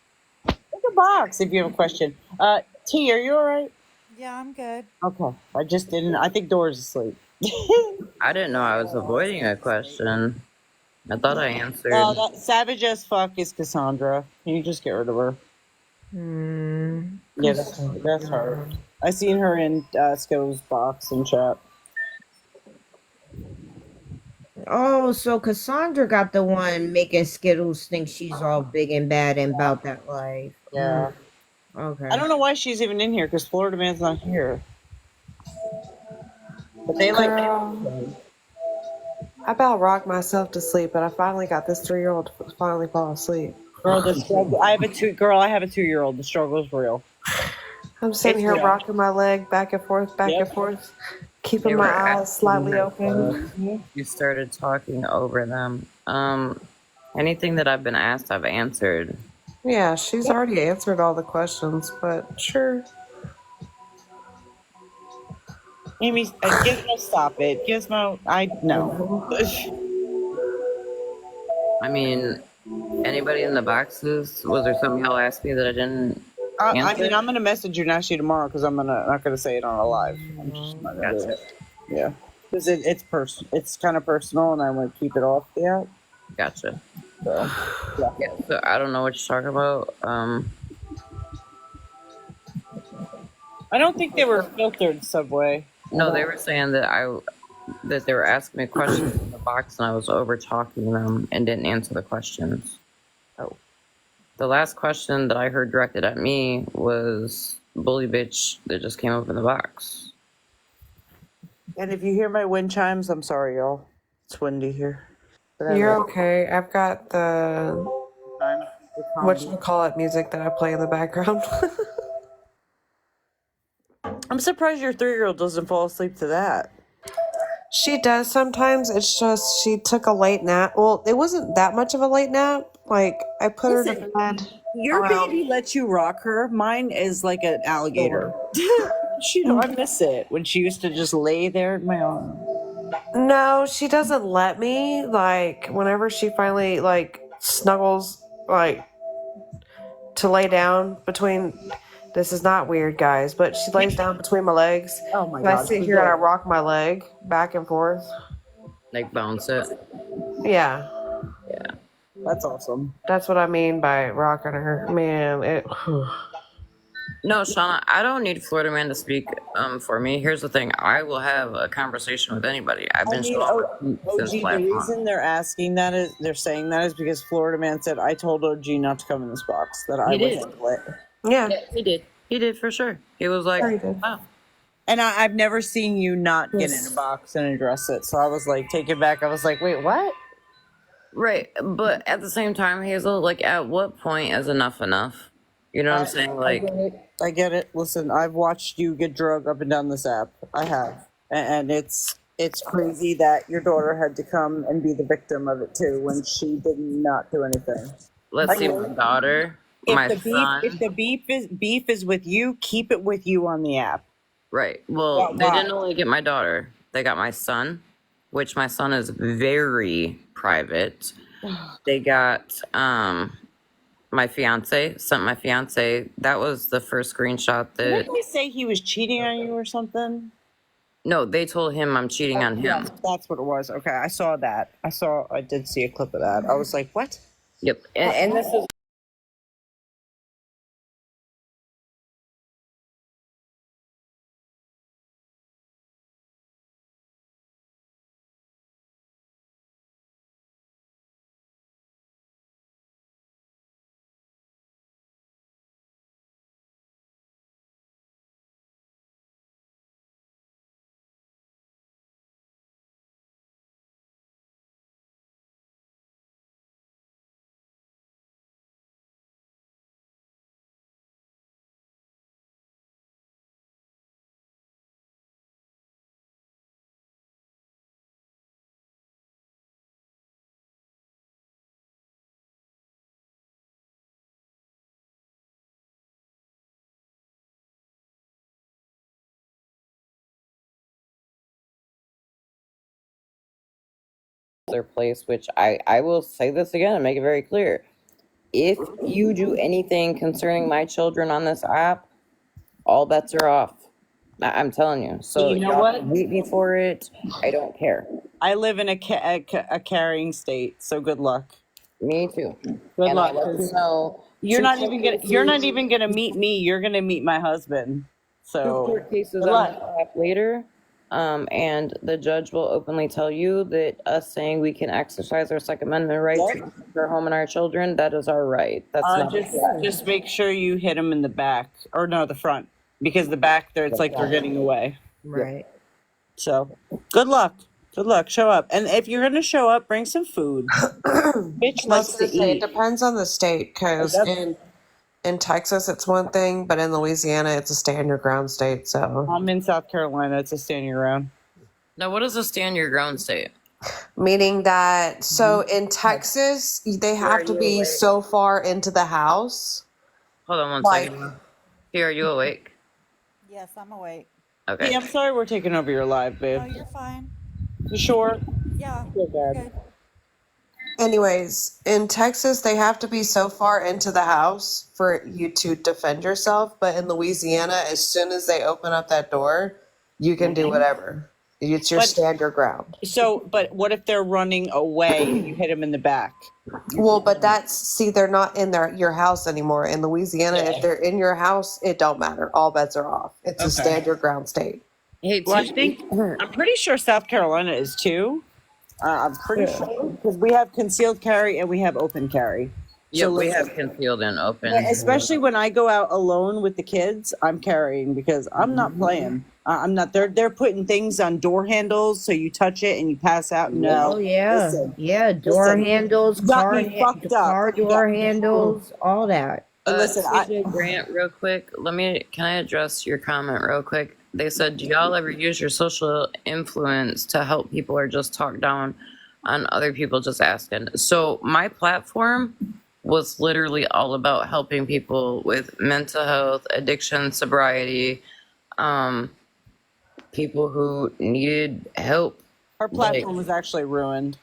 Pick a box if you have a question. T, are you all right? Yeah, I'm good. Okay. I think Dora's asleep. I didn't know I was avoiding a question. I thought I answered. Oh, that savage as fuck is Cassandra. Can you just get rid of her? Yeah, that's her. I seen her in Skittles box and chat. Oh, so Cassandra got the one making Skittles think she's all big and bad and about that life. Yeah. Okay. I don't know why she's even in here because Florida Man's not here. But they Girl, I about rocked myself to sleep, but I finally got this 3-year-old to finally fall asleep. Girl, the struggle. I have a 2-year-old. The struggle's real. I'm sitting here rocking my leg back and forth, keeping They my were eyes asking slightly me, open. You started talking over them. Anything that I've been asked, I've answered. Yeah, she's already answered all the questions, but sure. Amy, Gizmo, stop it. Gizmo, no. I mean, anybody in the boxes? Was there something y'all asked me that I didn't answer? I'm gonna message you actually tomorrow because I'm not gonna say it on a live. I'm just not gonna do it. Yeah, because it's personal. It's kind of personal, and I want to keep it off the app. Gotcha. So, yeah. So I don't know what you're talking about. I don't think they were filtered, Subway. No, they were saying that they were asking me questions in the box and I was over talking them and didn't answer the questions. Oh. The last question that I heard directed at me was bully bitch that just came up in the box. And if you hear my wind chimes, I'm sorry, y'all. It's windy here. You're okay. I've got the whatchamacallit music that I play in the background. I'm surprised your 3-year-old doesn't fall asleep to that. She does sometimes. It's just she took a late nap. Well, it wasn't that much of a late nap. Like, I put her to bed. Your baby lets you rock her. Mine is like an alligator. I miss it when she used to just lay there in my arm. No, she doesn't let me. Like, whenever she finally, like, snuggles, like, to lay down between... This is not weird, guys, but she lays down between my legs. Oh my and God. I sit here and I rock my leg back and forth. Like bounce it? Yeah. Yeah. That's awesome. That's what I mean by rocking her. Man, it... No, Shauna, I don't need Florida Man to speak for me. Here's the thing. I will have a conversation with anybody. I've been since OG, last the month. reason they're saying that is because Florida Man said, I told OG not to come in this box, that I would handle it. Yeah, he did. He did for sure. He was like, wow. And I've never seen you not get in a box and address it. So I was like, take it back. I was like, wait, what? Right. But at the same time, Hazel, like, at what point is enough enough? You know what I'm saying? Like, I get it. Listen, I've watched you get drugged up and down this app. I have. And it's crazy that your daughter had to come and be the victim of it too when she did not do anything. Let's see, my daughter, my son. If the beef is with you, keep it with you on the app. Right. Well, they didn't only get my daughter. They got my son, which my son is very private. They got my fiance, sent my fiance. That was the first screenshot that... Didn't you say he was cheating on you or something? No, they told him I'm cheating on him. Yes, that's what it was. Okay, I saw that. I did see a clip of that. I was like, what? Yep. And this is their place, which I will say this again and make it very clear. If you do anything concerning my children on this app, all bets are off. I'm telling you. So You know y'all what? can hate me for it. I don't care. I live in a carrying state, so good luck. Me too. Good And luck. I'll let you 'Cause know. You're two not court even cases- gonna meet me. You're gonna meet my husband. two So court cases good on luck. this app later. And the judge will openly tell you that us saying we can exercise our Second Amendment right to protect our home and our children, that is our right. That's not Just make sure you hit him in the back, or no, the front, because the back there, it's like they're getting away. Right. So good luck. Good luck. Show up, and if you're gonna show up, bring some food. Bitch I likes was to gonna say it eat. depends on the state, because in Texas it's one thing, but in Louisiana it's a stand your ground state. So I'm in South Carolina. It's a stand your ground. Now, what is a stand your ground state? meaning that in Texas they have to be so far into the house. Hold on one Like- second. Here, are you awake? Yes, I'm awake. Okay. Hey, I'm sorry we're taking over your live, babe. Oh, you're fine. You sure? Yeah. Feel bad. Good. Anyways, in Texas they have to be so far into the house for you to defend yourself, but in Louisiana, as soon as they open up that door, you can do whatever. It's your But- stand your ground. So, but what if they're running away and you hit them in the back? Well, but they're not in your house anymore. In Louisiana, if they're in your house, it don't matter. All bets are off. It's a stand your ground state. Hey, Well, I'm pretty sure South Carolina is too. I'm pretty sure because we have concealed carry and we have open carry. yeah, So we listen, have concealed and open. especially when I go out alone with the kids, I'm carrying because I'm not playing. I'm not. They're putting things on door handles so you touch it and you pass out. No. Oh yeah, Listen, yeah. Door listen, handles, got car, me fucked up. car door Yeah. handles, all that. Listen, CJ Grant, real quick. Can I address your comment real quick? They said, do y'all ever use your social influence to help people or just talk down on other people? Just asking. So my platform was literally all about helping people with mental health, addiction, sobriety, people who needed help. our platform was actually ruined.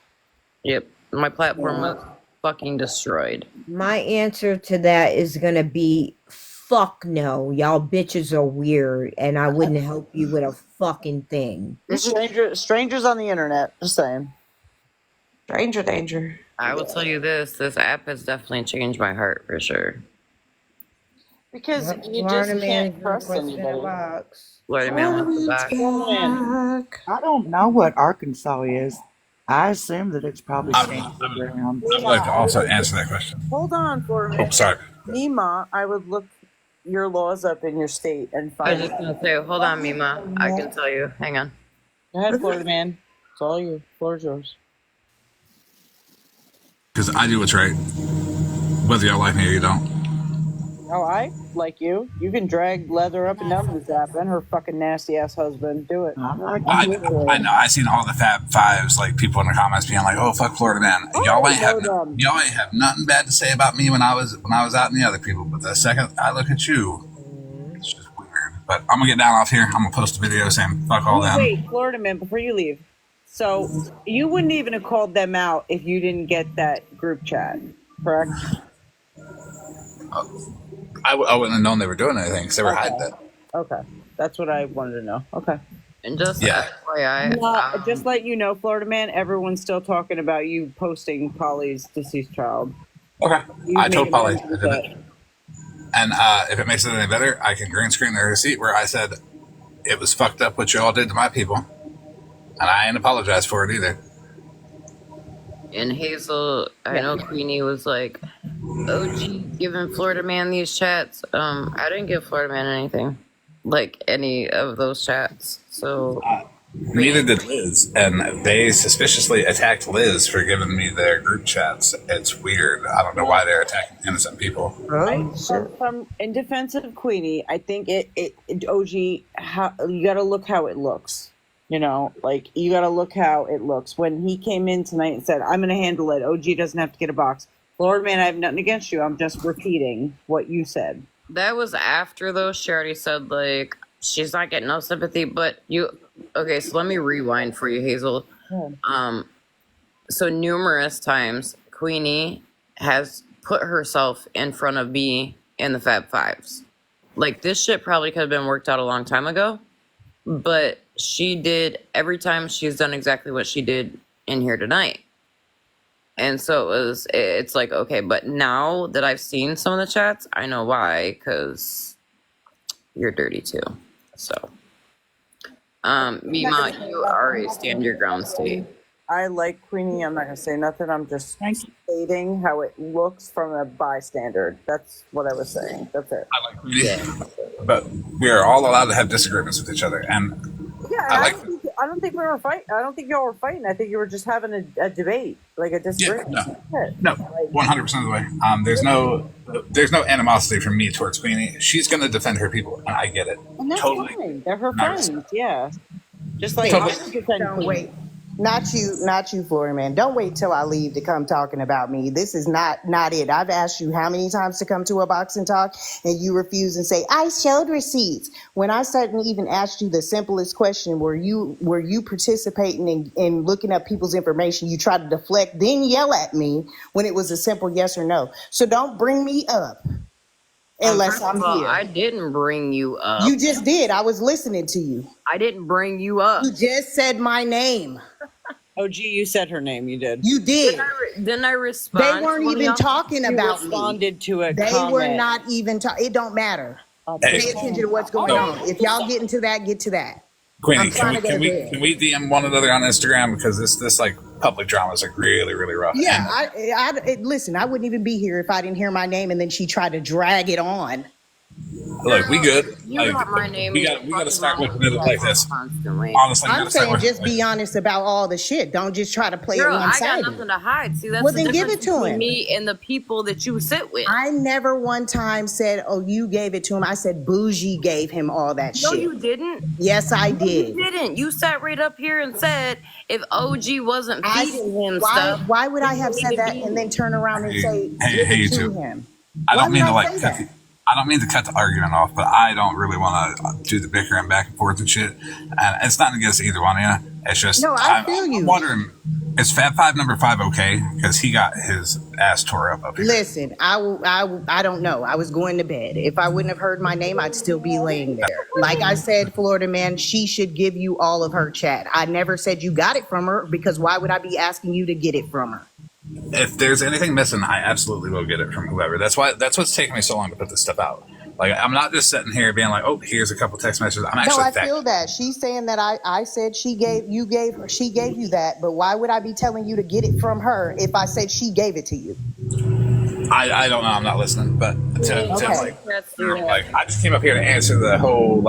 Yep, my platform was fucking destroyed. My answer to that is gonna be fuck no. Y'all bitches are weird, and I wouldn't help you with a fucking thing. Strangers on the internet. Just saying. Stranger danger. I will tell you this app has definitely changed my heart for sure. Because Yep, you Florida just man can't is trust requesting a anybody. box. Florida man wants the back. I don't know what Arkansas is. I assume that it's probably stand your ground. I'd like to also answer that question. Hold on for a Oh, minute. sorry. Nima, I would look your laws up in your state and I was find. just gonna say, hold on, Mima. I can tell you. Hang on. Go ahead, Florida man. It's all you. Floor's yours. Because I do what's right, whether y'all like me or you don't. Oh, I like you. You can drag Leather up and down this app and her fucking nasty ass husband. Do it. I know. I seen all the Fab Fives, like people in the comments being like, "Oh fuck Florida man." Y'all ain't have nothing bad to say about me when I was out in the other people. But the second I look at you, it's just weird. But I'm gonna get down off here. I'm gonna post a video saying fuck all them. Wait, Florida man, before you leave. So you wouldn't even have called them out if you didn't get that group chat, correct? I wouldn't have known they were doing anything because they were hiding it. Okay, that's what I wanted to know. Okay. And just Yeah. FYI, just let you know, Florida man, everyone's still talking about you posting Polly's deceased child. Okay. You I told made Polly it I did it. And if it makes it any better, I can green screen the receipt where I said it was fucked up what you all did to my people. And I ain't apologized for it either. and Hazel, I know Queenie was like, OG giving Florida man these chats. I didn't give Florida man anything, like any of those chats. So Neither did Liz. And they suspiciously attacked Liz for giving me their group chats. It's weird. I don't know why they're attacking innocent people. From in defense of Queenie, I think it OG, how you got to look how it looks. You know, like you got to look how it looks. When he came in tonight and said, "I'm going to handle it. OG doesn't have to get a box." Lord, man, I have nothing against you. I'm just repeating what you said. that was after though. She already said like she's not getting no sympathy, but you. Okay, so let me rewind for you, Hazel. So numerous times, Queenie has put herself in front of me in the Fab Fives. Like, this shit probably could have been worked out a long time ago, but she did every time. She's done exactly what she did in here tonight. And so it's like, okay, but now that I've seen some of the chats, I know why, because you're dirty too. So, Mima, you are a stand your ground state. I like Queenie. I'm not gonna say nothing. I'm just stating how it looks from a bystander. That's what I was saying. That's it. I like Queenie, but we are all allowed to have disagreements with each other. And Yeah, I don't think we were fighting. I don't think y'all were fighting. I think you were just having a debate, like a disagreement. no, 100% of the way. There's no animosity from me towards Queenie. She's going to defend her people, and I get it. And that's Totally. fine. They're her friends. Yeah. Just like Totally. I defend Don't Queenie. wait. Not you, Florida man. Don't wait till I leave to come talking about me. This is not it. I've asked you how many times to come to a boxing talk, and you refuse and say, I showed receipts. When I suddenly even asked you the simplest question, were you participating in looking up people's information? You try to deflect, then yell at me when it was a simple yes or no. So don't bring me up unless I'm here. I didn't bring you up. You just did. I was listening to you. I didn't bring you up. You just said my name. Oh, gee, you said her name. You did. You did. Didn't I respond? They weren't even talking about me. Responded to it. They were not even talking. It don't matter. Pay attention to what's going on. If y'all get into that, get to that. Queenie, can we DM one another on Instagram, because this like public drama is like really, really rough. Yeah, listen, I wouldn't even be here if I didn't hear my name and then she tried to drag it on. Look, we good. You got my name. We got to start looking at it like this. Constantly. Honestly, I'm saying just be honest about all the shit. Don't just try to play it Girl, I one-sided. got nothing to hide. See, that's Well, the then give difference it to between him. me and the people that you sit with. I never one time said, oh, you gave it to him. I said Bougie gave him all that No, shit. you didn't. Yes, I did. You didn't. You sat right up here and said if OG wasn't feeding him stuff. Why would I have said that and then turn around and say Hey, you to two. him? I Why don't mean would to I like say cut that? I don't mean to cut the argument off, but I don't really want to do the bickering back and forth and shit. And it's not against either one of you. It's just No, I feel you. I'm wondering, is Fab Five number 5 okay? Because he got his ass tore up here. Listen, I don't know. I was going to bed. If I wouldn't have heard my name, I'd still be laying there. Like I said, Florida man, she should give you all of her chat. I never said you got it from her, because why would I be asking you to get it from her? If there's anything missing, I absolutely will get it from whoever. That's what's taking me so long to put this stuff out. Like, I'm not just sitting here being like, oh, here's a couple text messages. I'm actually No, I feel that. She's saying that I said she gave you that, but why would I be telling you to get it from her if I said she gave it to you? I don't know. I'm not listening, but I just came up here to answer the whole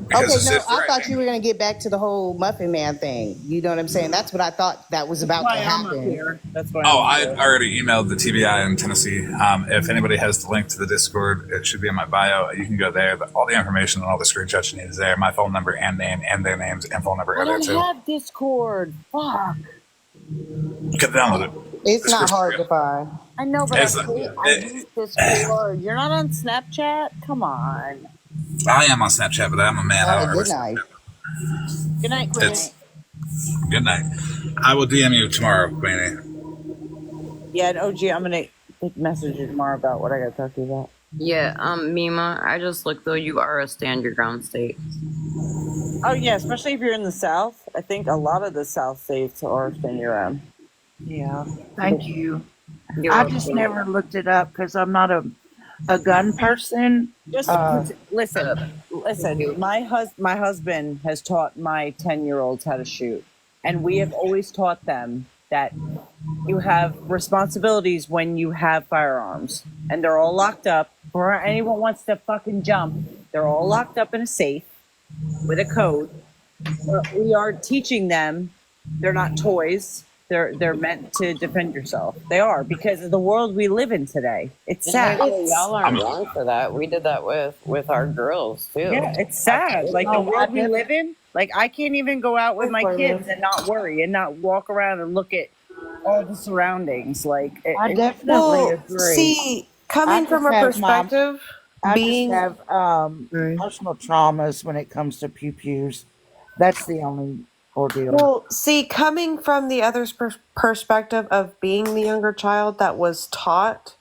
because I thought you were gonna get back to the whole Muffin Man thing. You know what I'm saying? That's what I thought that was about to happen. That's why. I already emailed the TBI in Tennessee. If anybody has the link to the Discord, it should be in my bio. You can go there. All the information and all the screenshots you need is there. My phone number and name and their names and phone number I are there don't too. have Discord. Fuck. You can download it. It's not hard to find. I know, but It's I hate Discord. You're not on Snapchat? Come on. I am on Snapchat, but I'm a man. I don't Good night. Good night, Queenie. Good night. I will DM you tomorrow, Queenie. Yeah, and OG, I'm gonna message you tomorrow about what I gotta talk to you about. Yeah, Mima, I just looked though. You are a stand your ground state. Oh yeah, especially if you're in the South. I think a lot of the South states are stand your own. Yeah, thank you. You're I welcome. just never looked it up because I'm not a gun person. Just listen. My husband has taught my 10-year-olds how to shoot, and we have always taught them that you have responsibilities when you have firearms, and they're all locked up. Or anyone wants to fucking jump, they're all locked up in a safe with a code. We are teaching them they're not toys. They're meant to defend yourself. They are, because of the world we live in today. It's sad. Y'all aren't wrong for that. We did that with our girls too. Yeah, it's sad. Like the world we live in. Like I can't even go out with my kids and not worry and not walk around and look at all the surroundings. Like I definitely agree. See, coming from a perspective, I being just have personal traumas when it comes to pew pews. That's the only ordeal. Well, see, coming from the other's perspective of being the younger child that was taught,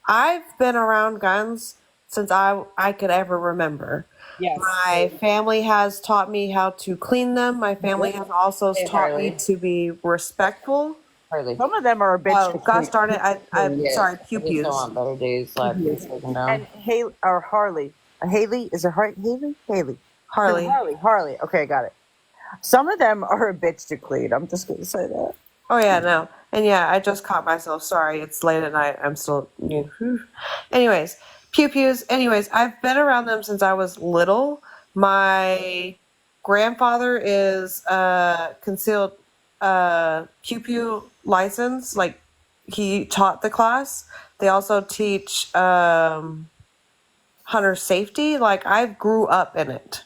I've been around guns since I could ever remember. Yes. My family has taught me how to clean them. My family has also Hey, taught me Harley. to be respectful. Harley. Some of them are a bitch Oh, to gosh clean. darn it! I'm Yes. sorry, pew I just don't pews. want better days like Pew-pews. this taken down. And Haley or Harley. Haley, is it Haley? Haley. Harley. Harley. Okay, got it. Some of them are a bitch to clean. I'm just gonna say that. Oh yeah, no, and yeah, I just caught myself. Sorry, it's late at night. I'm still. Anyways, pew pews. Anyways, I've been around them since I was little. My grandfather is concealed pew pew license. Like he taught the class. They also teach hunter safety. Like I grew up in it,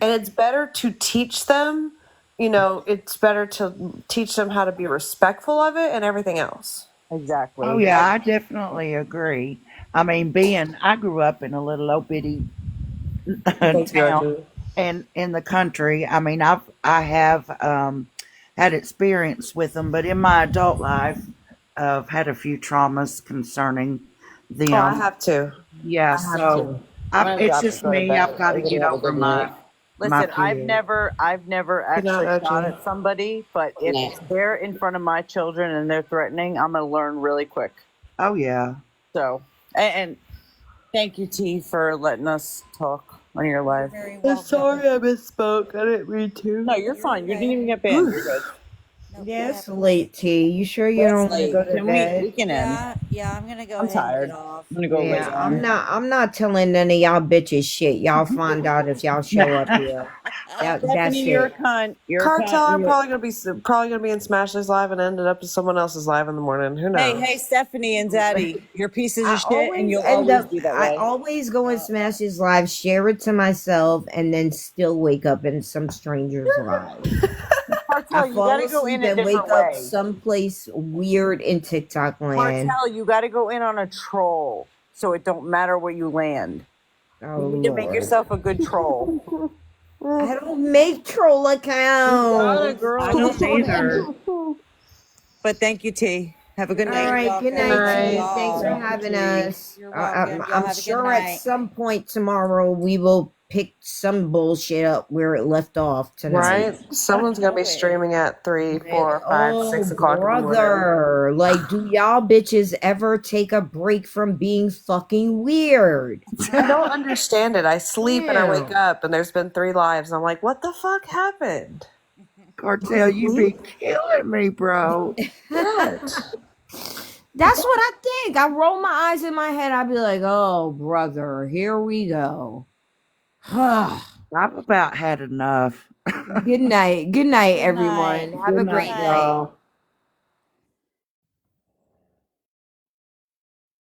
and it's better to teach them. It's better to teach them how to be respectful of it and everything else. Exactly. Oh yeah, I definitely agree. I mean, I grew up in a little old bitty town and in the country. I mean, I have had experience with them, but in my adult life, I've had a few traumas concerning them. Oh, I have to. Yeah, I have so it's just me. I've got to get over my Listen, I've fear. never Good night, actually shot OG. at somebody, but if they're in front of my children and they're threatening, I'm gonna learn really quick. Oh yeah. So, and thank you, T, for letting us talk on your live. Very I'm welcome. sorry I misspoke. I didn't mean to. No, you're fine. You didn't even get banned. You're good. Nope, Yeah, it it's happens. late, T. You sure you don't want to go to Can we bed? can end. Yeah, I'm gonna go I'm ahead tired. and get off. I'm gonna go lay Yeah, down. I'm not telling none of y'all bitches shit. Y'all find out if y'all show up here. That's Stephanie, you're a it. cunt. You're a Cartel, cunt. I'm probably gonna be in Smashley's live and ended up in someone else's live in the morning. Who knows? Hey, Stephanie and Daddy, you're pieces I of shit, and always you'll end always up. be that I way. always go and smash his live, share it to myself, and then still wake up in some stranger's live. Cartel, I you fall gotta go in asleep a and wake different up way. someplace weird in TikTok land. Cartel, you gotta go in on a troll, so it don't matter where you land. Oh You need to make Lord. yourself a good troll. I don't make troll You got accounts. it, girl. I don't either. But thank you, T. Have a good All night. right, good welcome. night, T. Y'all. Thanks for having us. You're welcome. Y'all I'm have a good sure at night. some point tomorrow we will pick some bullshit up where it left off tonight. Right? Someone's gonna be streaming at 3, 4, 5, 6 Oh, o'clock in the morning. brother. Like, do y'all bitches ever take a break from being fucking weird? I don't understand it. I sleep and I wake Damn. up and there's been 3 lives. And I'm like, what the fuck happened? Cartel, you be killing me, bro. What? That's what I think. I roll my eyes in my head. I'd be like, oh, brother, here we go. I've about had enough. Good night. Good night, Good everyone. night. Have a Good great night, night. y'all.